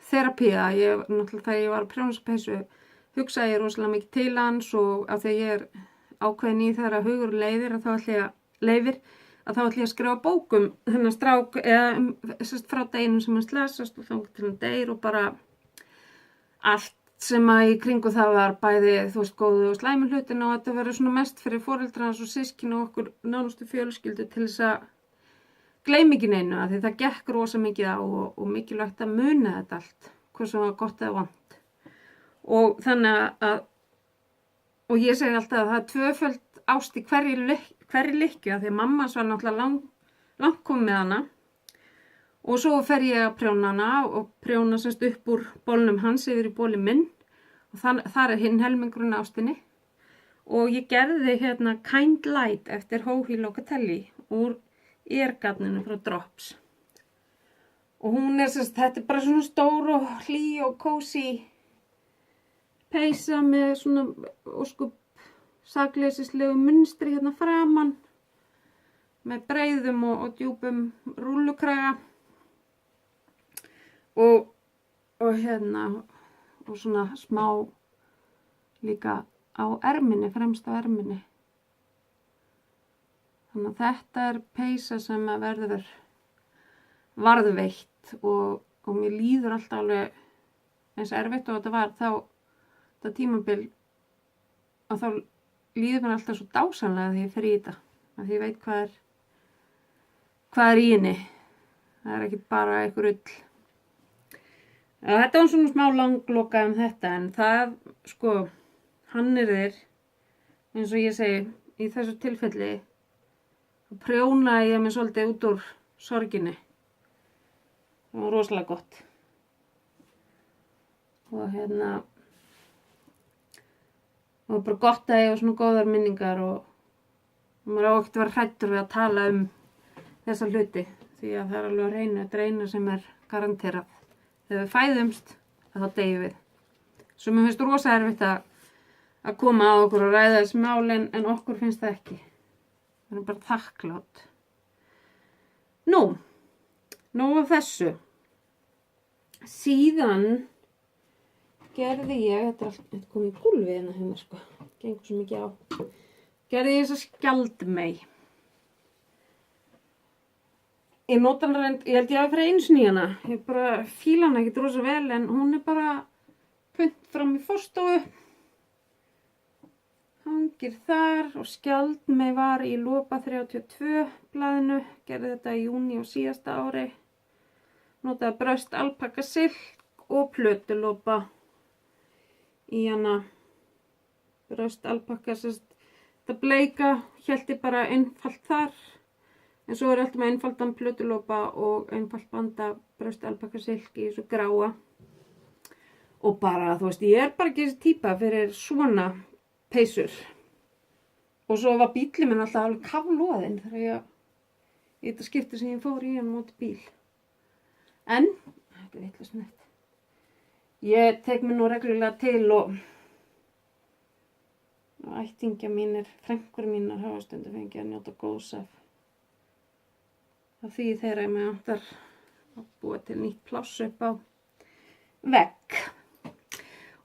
þerapía. Náttúrulega þegar ég var að prjóna þessu peysu, hugsaði ég rosalega mikið til hans og af því að ég ákveðin í þegar hugur leiðir að þá ætla ég að skrifa bókum þennan strák eða frá deginum sem hann slasast og þangað til hann deyr og bara allt sem að í kringu það var bæði, góðu og slæmi hlutin og þetta verður svona mest fyrir foreldra hans og systkin og okkur nánustu fjölskyldu til þess að gleyma ekki neinu af því það gekk rosa mikið á og mikilvægt að muna þetta allt, hvað sem var gott eða vont. Og þannig að, og ég segi alltaf að það er tvöföld ást í hverri lykkju af því að mamma var náttúrulega langt komið með hana. Og svo fer ég að prjóna hana og prjóna upp úr bólnum hans yfir í bólinn minn og þar er hinn helmingurinn ástinni. Og ég gerði Kind Light eftir Hóhi Locatelli úr eargarninu frá Drops. Og hún þetta er bara svona stór og hlý og cozy peysa með svona óskup sakleysislegum munstri framan með breiðum og djúpum rúllukraga. Og svona smá líka á erminni, fremst á erminni. Þannig að þetta er peysa sem verður varðveitt og mér líður alltaf alveg eins erfitt og þetta var þetta tímabil og þá líður mér alltaf svo dásamlega þegar ég fer í þetta. Því ég veit hvað er í henni. Það er ekki bara einhver ull. Þetta var svona smá langloka þetta en það, hannirðir, eins og ég segi, í þessu tilfelli, þá prjónaði ég mig svolítið út úr sorginni. Það var rosalega gott. Og og bara gott að ég var svona góðar minningar og maður á ekkert að vera hræddur við að tala þessa hluti því að það er alveg að reyna, þetta er eina sem er garanterað. Þegar við fæðumst, þá deyjum við. Svo mér finnst rosa erfitt að koma að okkur og ræða þessi mál en okkur finnst það ekki. Það er bara þakklátt. Nú af þessu. síðan gerði ég, þetta kom í gólfið hérna hjá mér sko, gengur svo mikið á, gerði ég þessa skjaldmey. Ég nota hana reynd, ég held ég að fyrir einu sinni í hana, ég bara fíla hana ekkert rosa vel en hún bara punt fram í forstofu, hangir þar og skjaldmey var í Lopa 32 blaðinu, gerði þetta í júní á síðasta ári, notaði bröst alpaka silk og plötulopa í hana, bröst alpaka, þetta bleika hélt ég bara einfalt þar, en svo alltaf með einfaldan plötulopa og einfalt banda bröst alpaka silk í þessu gráa. Og bara, þú veist, ég bara ekki þessi típa fyrir svona peysur. Og svo var bíllinn minn alltaf alveg kafloðinn þegar í þetta skipti sem ég fór í hann móti bíl. En, þetta vitlaust neitt. Ég tek mér nú reglulega til og ættingja mínir, frænkur mínar hafa stundum fengið að njóta góðs af því þegar ég mig áttar að búa til nýtt pláss upp á vegg.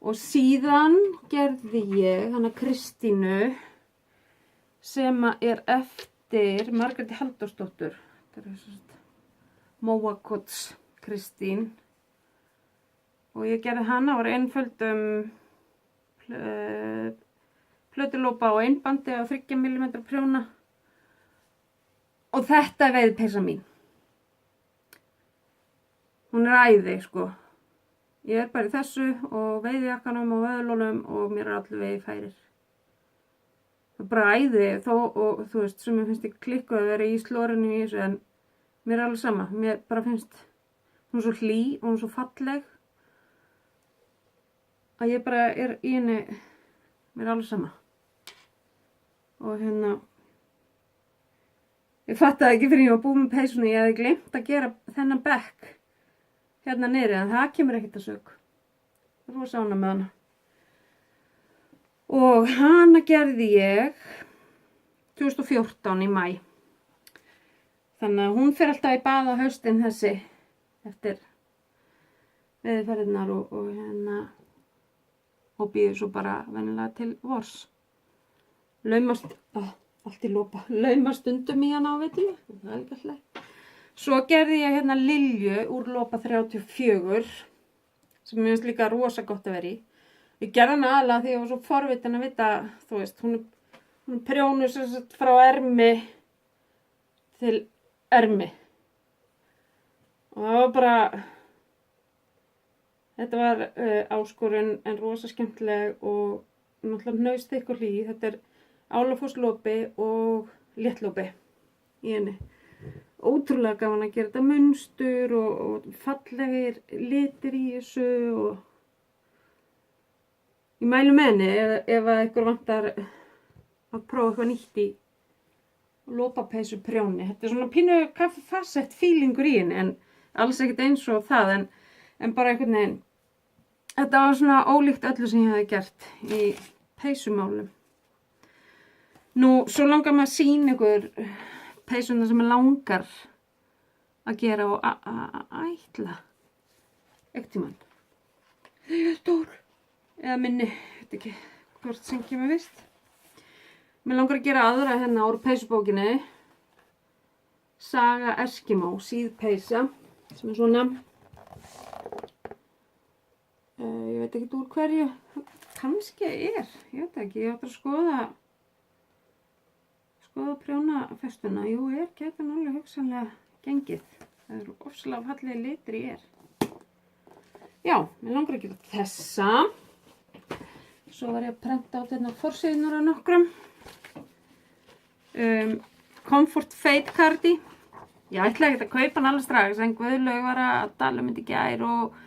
Og síðan gerði ég hana Kristínu sem er eftir Margréti Halldórsdóttur. Þetta er svona Móakots Kristín. Og ég gerði hana á einföldum plötulopa og einbandi á 3 mm prjóna. Og þetta er veiðpeysa mín. Hún er æði, sko. Ég er bara í þessu og veiðjakkanum og vöðlunum og mér er allir vegi færir. Það er bara æði þó og þú veist, sem ég finnst ég klikku að vera í slórinu í þessu en mér er alveg sama. Mér bara finnst hún svo hlý og hún svo falleg að ég bara er í henni, mér er alveg sama. Og hérna, ég fattaði ekki fyrir ég var búin með peysunni, ég hefði gleymt að gera þennan bekk hérna niðri, en það kemur ekkert að sök. Það er rosa ánægð með hana. Og hana gerði ég 2014 í maí. Þannig að hún fer alltaf í bað á haustin þessi, eftir veðurferðirnar og hérna, og býður svo bara venjulega til vors. Laumast, allt í Lopa, laumast stundum í hana á veturna, það er ekki alltaf. Svo gerði ég hérna Lilju úr Lopa 34, sem mér finnst líka rosa gott að vera í. Ég gerði hana aðalega því ég var svo forvitin að vita, þú veist, hún er prjónuð sem sagt frá ermi til ermi. Og það var bara, þetta var áskorun en rosa skemmtileg og náttúrulega hnausþykk og hlý. Þetta er Álafosslopi og léttlopi í henni. Ótrúlega gaman að gera þetta munstur og fallegir litir í þessu og ég mælu með henni ef að ykkur vantar að prófa eitthvað nýtt í lopapeysu prjóni. Þetta er svona pínu kaffefasett feelingur í henni en alls ekkert eins og það en bara einhvern veginn. Þetta var svona ólíkt öllu sem ég hefði gert í peysumálum. Nú, svo langar maður að sýna ykkur peysuna sem maður langar að gera og ætla ekkert tímann. Þegar ég er stór. Eða minni, veit ekki hvort sem kemur vist. Mér langar að gera aðra hérna úr peysubókinni. Saga Eskimo, síðpeysa, sem er svona. Ég veit ekki úr hverju, kannski ég veit ekki, ég ætla að skoða prjónafestuna. Jú, gæti alveg hugsanlega gengið. Það eru ofsalega fallegir litir í Já, mér langar að gera þessa. Svo var ég að prenta á þetta forsíðunar á nokkrum. Comfort Fade Cardi. Ég ætla ekki að kaupa hann alveg strax, en Guðlaug var að tala um þetta í gær og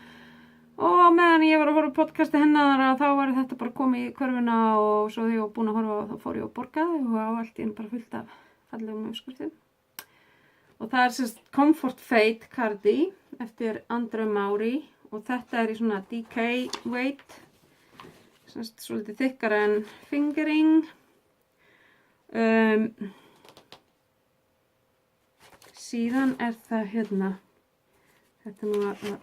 meðan ég var að horfa á podcasti hennar þá var þetta bara komið í körfuna og svo þegar ég var búin að horfa þá fór ég og borgaði og á allt í einu bara fullt af fallegum uppskriftum. Og það er sérst Comfort Fade Cardi eftir Andrew Maury og þetta er í svona DK weight, sérst svolítið þykkara en fingering. Síðan er það hérna, þetta nú að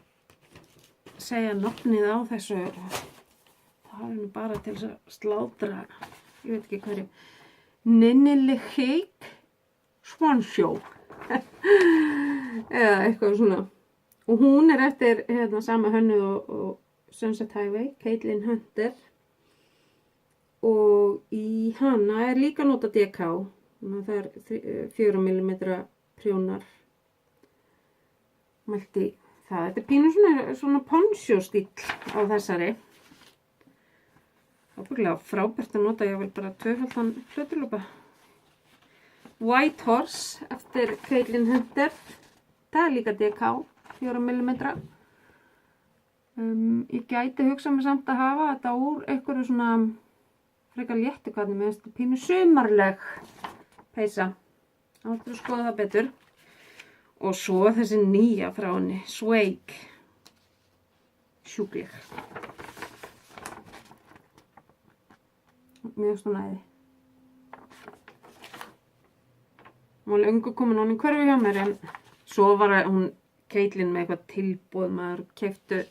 segja nafnið á þessu. Það er nú bara til þess að slátra, ég veit ekki hverju. Ninilchik Swanshow. Eða eitthvað svona. Og hún er eftir sama hönnuð og Sunset Highway, Caitlin Hunter. Og í hana er líka notað DK. Það er 4 mm prjónar. Mælti það. Þetta er pínu svona poncho stíll á þessari. Ábyggilega frábært að nota, ég vil bara 2,5 flöturlúpa. White Horse eftir Caitlin Hunter. Það er líka DK, 4 mm. Ég gæti hugsað mér samt að hafa þetta úr einhverju svona frekar léttu kvarni með þetta pínu sumarleg peysa. Það ættir að skoða það betur. Og svo þessi nýja frá henni, Swag. Sjúkleg. Mjög stónaði. Hún var löngu komin hún í hverfi hjá mér en svo var hún Caitlin með eitthvað tilboð, maður keyptu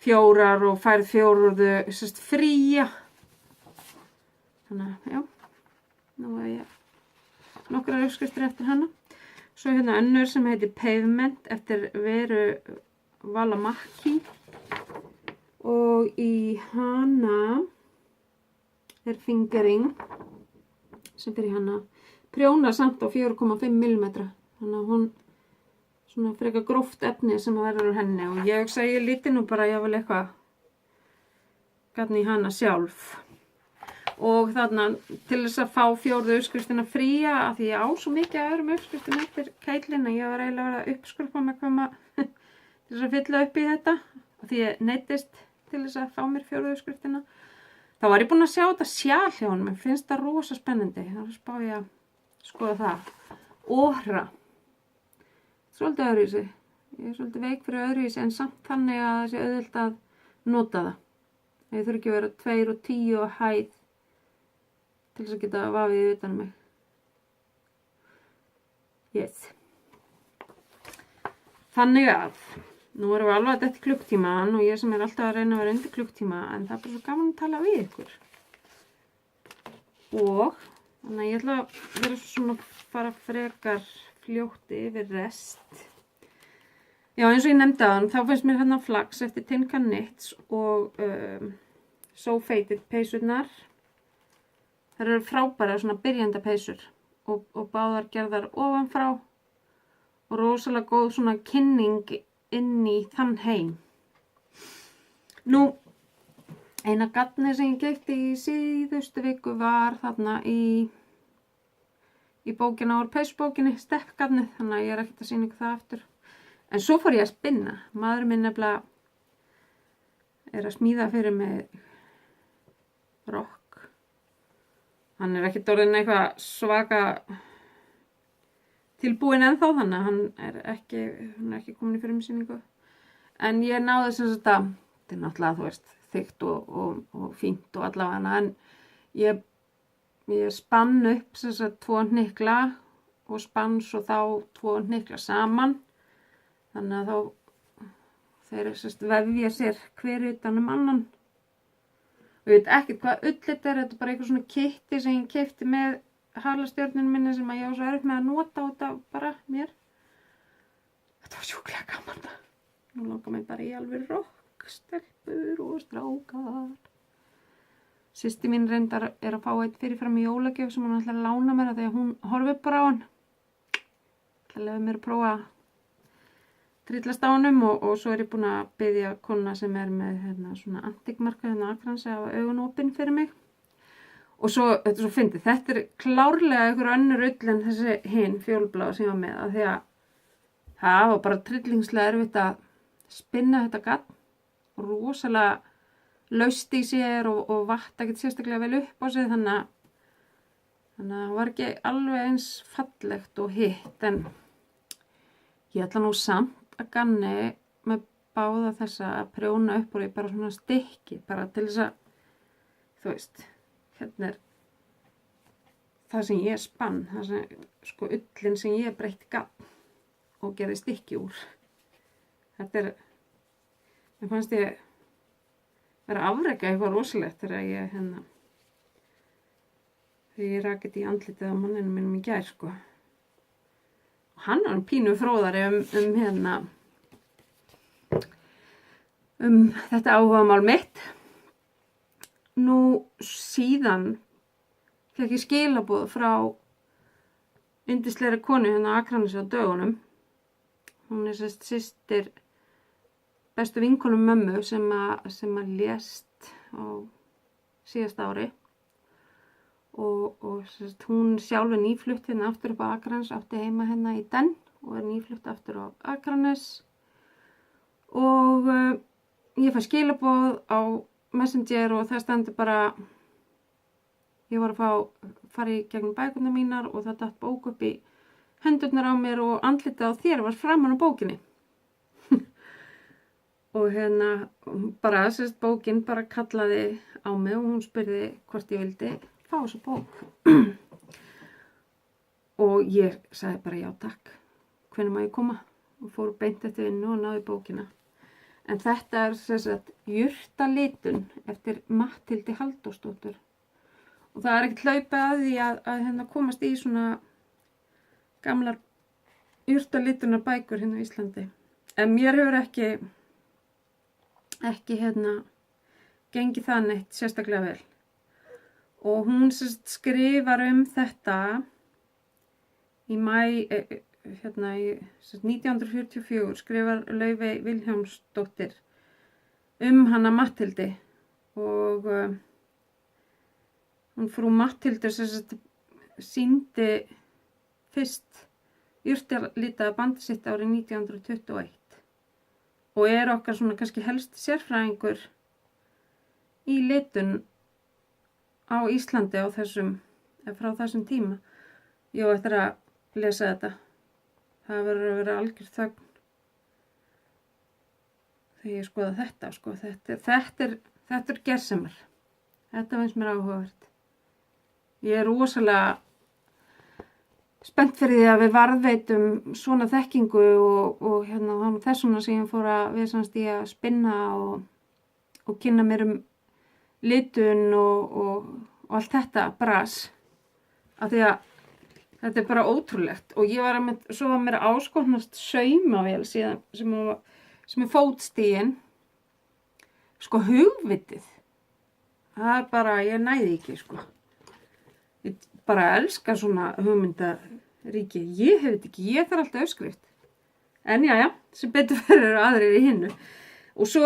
4 og færð 4 fría. Þannig að, já, nú var ég nokkrar uppskriftir eftir hana. Svo hérna önnur sem heitir Pavement eftir Veru Valamaki. Og í hana er fingering sem fyrir hana prjónar samt á 4,5 mm. Þannig að hún svona frekar gróft efni sem verður úr henni og ég segi lítið nú bara ég vil eitthvað gatni í hana sjálf. Og þarna til þess að fá 4. uppskriftina fría af því ég á svo mikið af öðrum uppskriftum eftir Caitlin að ég var eiginlega að vera að uppskrifta með koma til þess að fylla upp í þetta af því ég neyddist til þess að fá mér 4. uppskriftina. Þá var ég búin að sjá þetta sjál hjá honum, mér finnst það rosa spennandi, þá spá ég að skoða það. Óhra. Svolítið öðruvísi. Ég er svolítið veik fyrir öðruvísi en samt þannig að það sé auðvelt að nota það. Ég þurfi ekki að vera 2 og 10 og hæð til þess að geta vafið utan mig. Yes. Þannig að, nú erum við alveg að þetta klukktíman og ég sem er alltaf að reyna að vera undir klukktíma en það er bara svo gaman að tala við ykkur. Og, þannig að ég ætla að vera svona fara frekar fljótt yfir rest. Já, eins og ég nefndi á hann, þá finnst mér hérna flax eftir Tinka Knits og So Faded peysurnar. Það eru frábæra svona byrjanda peysur og báðar gerðar ofanfrá og rosalega góð svona kynning inn í þann heim. Nú, eina gatni sem ég keypti í síðustu viku var þarna í bókina úr peysubókinni, stekkgatnið, þannig að ég er ekkert að sýna ykkur það aftur. En svo fór ég að spinna. Maðurinn minn nefnilega er að smíða fyrir mig rokk. Hann er ekkert orðinn eitthvað svaka tilbúinn ennþá, þannig að hann er ekki komin í fyrirmyndasýningu. En ég náði sem sagt að, þetta er náttúrulega, þú veist, þykkt og fínt og allavega, en ég spann upp sem sagt 2 hnykla og spann svo þá 2 hnykla saman. Þannig að þá þeir sem sagt vefja sér hver utan annan. Og ég veit ekkert hvað ull þetta er bara eitthvað svona kitti sem ég keypti með halastjörnunum minni sem að ég á svo erfitt með að nota og þetta bara mér. Þetta var sjúklega gaman það. Nú langar mig bara í alveg rokk, stelpur og strákar. Systir mín reyndar er að fá eitt fyrirfram í jólagjöf sem hún ætlar að lána mér að því að hún horfir bara á hann. Það lefði mér að prófa að trillast á honum og svo er ég búin að biðja kona sem er með svona antikmarka Akransi að hafa augun opin fyrir mig. Og svo, þetta er svo fyndið, þetta er klárlega einhver önnur ull en þessi hinn fjólblá sem ég var með að því að það var bara trillingslega erfitt að spinna þetta gatn og rosalega laust í sér og vatt ekkert sérstaklega vel upp á sig þannig að það var ekki alveg eins fallegt og hitt en ég ætla nú samt að ganni með báða þessa að prjóna upp úr í bara svona stykki bara til þess að þú veist, hérna er það sem ég spann, það sem sko ullin sem ég breytti gatn og gerði stykki úr. Þetta er Mér fannst ég vera að afreka eitthvað rosalegt þegar ég þegar ég rakið í andlitið á manninu mínum í gær, sko. Og hann var pínu fróðari þetta áhugamál mitt. Nú síðan fékk ég skilaboð frá yndislegri konu á Akranesi á dögunum. Hún systir bestu vinkonum mömmu sem að lést á síðasta ári. Og hún sjálf nýflutt aftur upp á Akranes, átti heima í Den og nýflutt aftur á Akranes. Og ég fæ skilaboð á Messenger og það stendur bara, ég var að fara í gegnum bækurnar mínar og það datt bók upp í hendurnar á mér og andlitið á þér var framan á bókinni. Og bara bókin bara kallaði á mig og hún spurði hvort ég vildi fá þessa bók. Og ég sagði bara já takk, hvenær má ég koma? Og fór beint eftir vinnu og náði bókina. En þetta jurtalitun eftir Matthildi Halldórsdóttur. Og það ekkert hlaupið að því að komast í svona gamlar jurtalitunar bækur á Íslandi. En mér hefur ekki gengið það neitt sérstaklega vel. Og hún skrifar þetta í maí 1944 skrifar Laufey Vilhjálmsdóttir hana Matthildi og hún frú Matthildur sýndi fyrst jurtalitaða bandið sitt árið 1921 og okkar svona kannski helsti sérfræðingur í litun á Íslandi frá þessum tíma. Ég á eftir að lesa þetta. Það verður að vera algjör þögn þegar ég skoða þetta, sko. Þetta er gersemar. Þetta finnst mér áhugavert. Ég rosalega spennt fyrir því að við varðveitum svona þekkingu og þessuna sem ég fór að við í að spinna og kynna mér litun og allt þetta bras. Af því að þetta bara ótrúlegt og ég var svo var mér áskotnast saumavél síðan sem fótstigin. Sko hugvitið. Það bara, ég næði ekki, sko. Ég bara elska svona hugmyndaríki. Ég hef þetta ekki, ég þarf alltaf uppskrift. En já, sem betur fyrir aðrir í hinnu. Og svo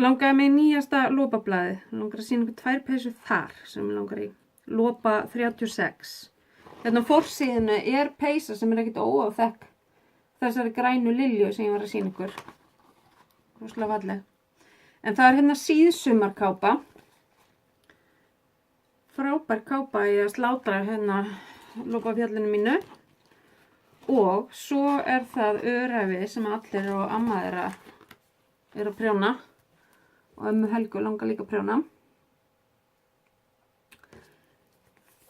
langaði mig nýjasta lopablaðið. Langar að sýna ykkur 2 peysur þar sem ég langar í. Lopa 36. Forsíðinu peysa sem ekkert óáþekk þessari grænu lilju sem ég var að sýna ykkur. Rosalega falleg. En það síðsumarkápa. Frábær kápa í að slátra lopafjallinu mínu. Og svo það öræfi sem allir og amma þeirra að prjóna. Og ömmu Helgu langar líka að prjóna.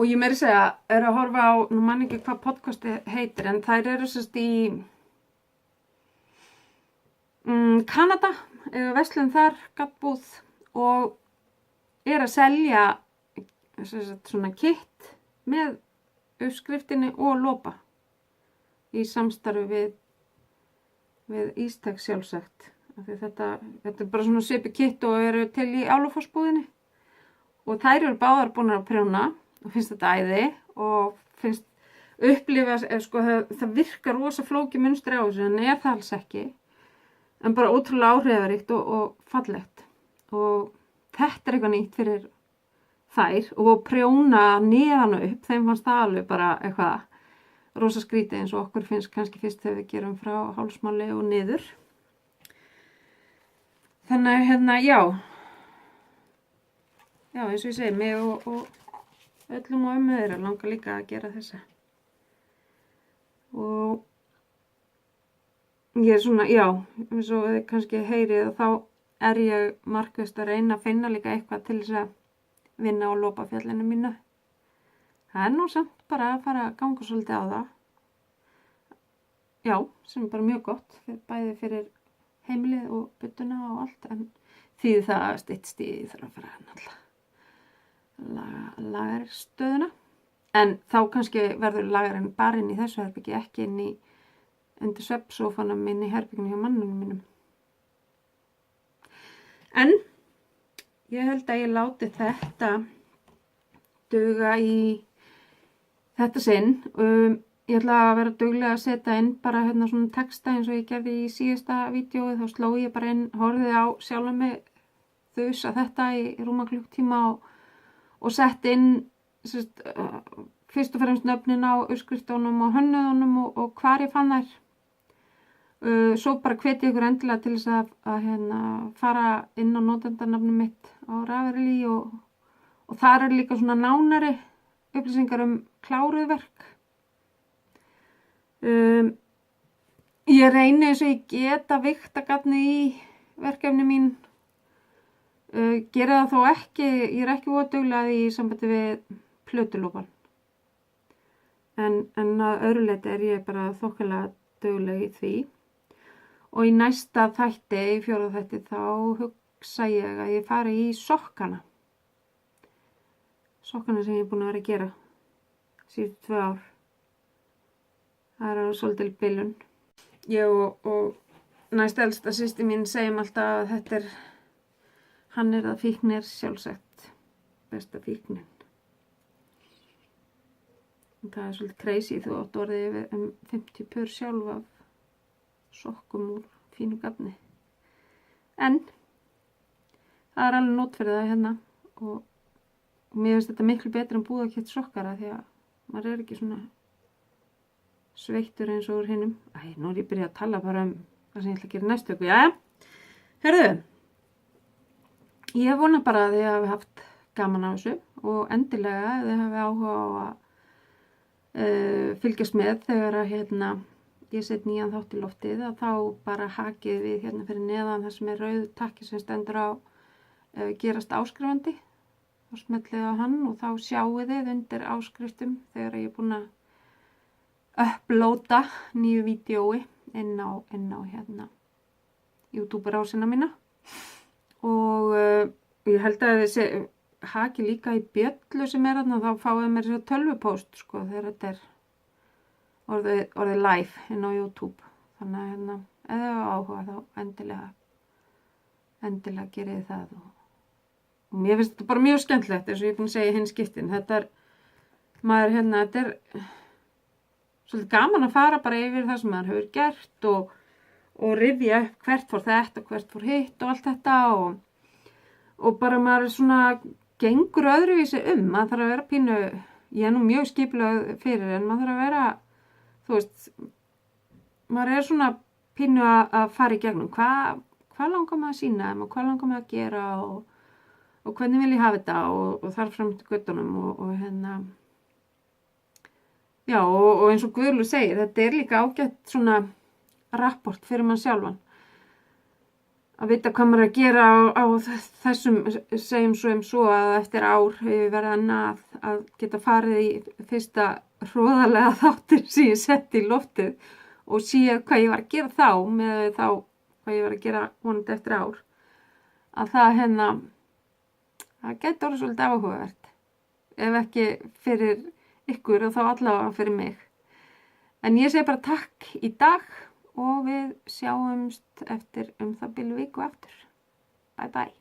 Og ég meiri segja, að horfa á, nú man ekki hvað podcasti heitir, en þær eru í Kanada, verslun þar, gattbúð, og að selja svona kit með uppskriftinni og lopa í samstarfi við Ístek sjálfsagt. Þetta bara svona svipi kit og eru til í Álafossbúðinni. Og þær eru báðar búin að prjóna. Og finnst þetta æði og finnst upplifa, það virkar rosa flókið munstri á þessu en það alls ekki. En bara ótrúlega áhrifaríkt og fallegt. Og þetta eitthvað nýtt fyrir þær og prjóna neðan og upp, þeim fannst það alveg bara eitthvað rosa skrítið eins og okkur finnst kannski fyrst þegar við gerum frá hálsmáli og niður. Þannig já, eins og ég segi, mig og öllum og ömmu þeirra langar líka að gera þessa. Og ég svona, eins og þið kannski heyrið og þá ég markvisst að reyna að finna líka eitthvað til þess að vinna á lopafjallinu mínu. Það nú samt bara að fara að ganga svolítið á það. já, sem er bara mjög gott, bæði fyrir heimilið og budduna og allt, en því það styttst í þarf að fara náttúrulega lagarstöðuna. En þá kannski verður lagarinn bara inn í þessu herbyggi, ekki inn í undir svefnsófanum inn í herbygginu hjá mannunum mínum. En ég held að ég láti þetta duga í þetta sinn. Ég ætla að vera duglega að setja inn bara hérna svona texta eins og ég gerði í síðasta vídeói. Þá sló ég bara inn, horfði á sjálfa mig þusa þetta í rúma klukktíma og sett inn fyrst og fremst nöfnin á uppskriftunum og hönnuðunum og hvar ég fann þær. Svo bara hveti ykkur endilega til þess að fara inn á notendanafnum mitt á Ravelry og þar er líka svona nánari upplýsingar kláruð verk. Ég reyni eins og ég get að vigta gatni í verkefni mín. Gera það þó ekki, ég er ekki óduglega í sambandi við plötulópan. En að öðru leyti er ég bara þokkalega dugleg í því. Og í næsta þætti, í 4. þætti, þá hugsa ég að ég fari í sokkana. Sokkana sem ég er búin að vera að gera síðustu 2 ár. Það er svolítil bilun. Ég og næst elsta systir mín segjum alltaf að þetta er hannyrða fíknir sjálfsagt besta fíknin. Og það er svolítið crazy, þú átt orðið yfir 50 pör sjálf af sokkum úr fínu gafni. En það er alveg nót fyrir það hérna og mér finnst þetta miklu betur en búðakeypt sokkara því að maður er ekki svona sveittur eins og úr hinum. Nú er ég byrjað að tala bara það sem ég ætla að gera næstu viku. Jæja, herðu, ég vona bara að þið hafi haft gaman á þessu og endilega ef þið hafi áhuga á að fylgjast með þegar að ég set nýjan þátt í loftið að þá bara hakið við hérna fyrir neðan það sem er rauð takki sem stendur á gerast áskrifandi. Þá smellið á hann og þá sjáið þið undir áskriftum þegar ég er búin að upplóta nýju vídeói inn á YouTube-rásina mína. Og ég held að þið hakið líka í bjöllu sem er þarna, þá fáið mér svo tölvupóst sko þegar þetta er orðið live inn á YouTube. Þannig að ef þið hafa áhuga þá endilega gerið það og mér finnst þetta bara mjög skemmtilegt eins og ég er búin að segja í hinn skiptin. Þetta er þetta er svolítið gaman að fara bara yfir það sem maður hefur gert og rifja upp hvert fór þetta og hvert fór hitt og allt þetta og bara maður er svona gengur öðruvísi maður þarf að vera pínu, ég er nú mjög skipulögð fyrir en maður þarf að vera þú veist, maður er svona pínu að fara í gegnum hvað langar maður að sýna og hvað langar maður að gera og hvernig vil ég hafa þetta og þar fram til göttunum og já og eins og Guðlu segir, þetta er líka ágætt svona rapport fyrir mann sjálfan að vita hvað maður er að gera á þessum segjum svo að eftir ár hefur verið að geta farið í fyrsta hroðalega þáttir sem ég setti í loftið og sé hvað ég var að gera þá með þá hvað ég var að gera vonandi eftir ár að það það getur orðið svolítið áhugavert ef ekki fyrir ykkur og þá allavega fyrir mig. En ég segi bara takk í dag og við sjáumst eftir það bil viku aftur. Bye bye.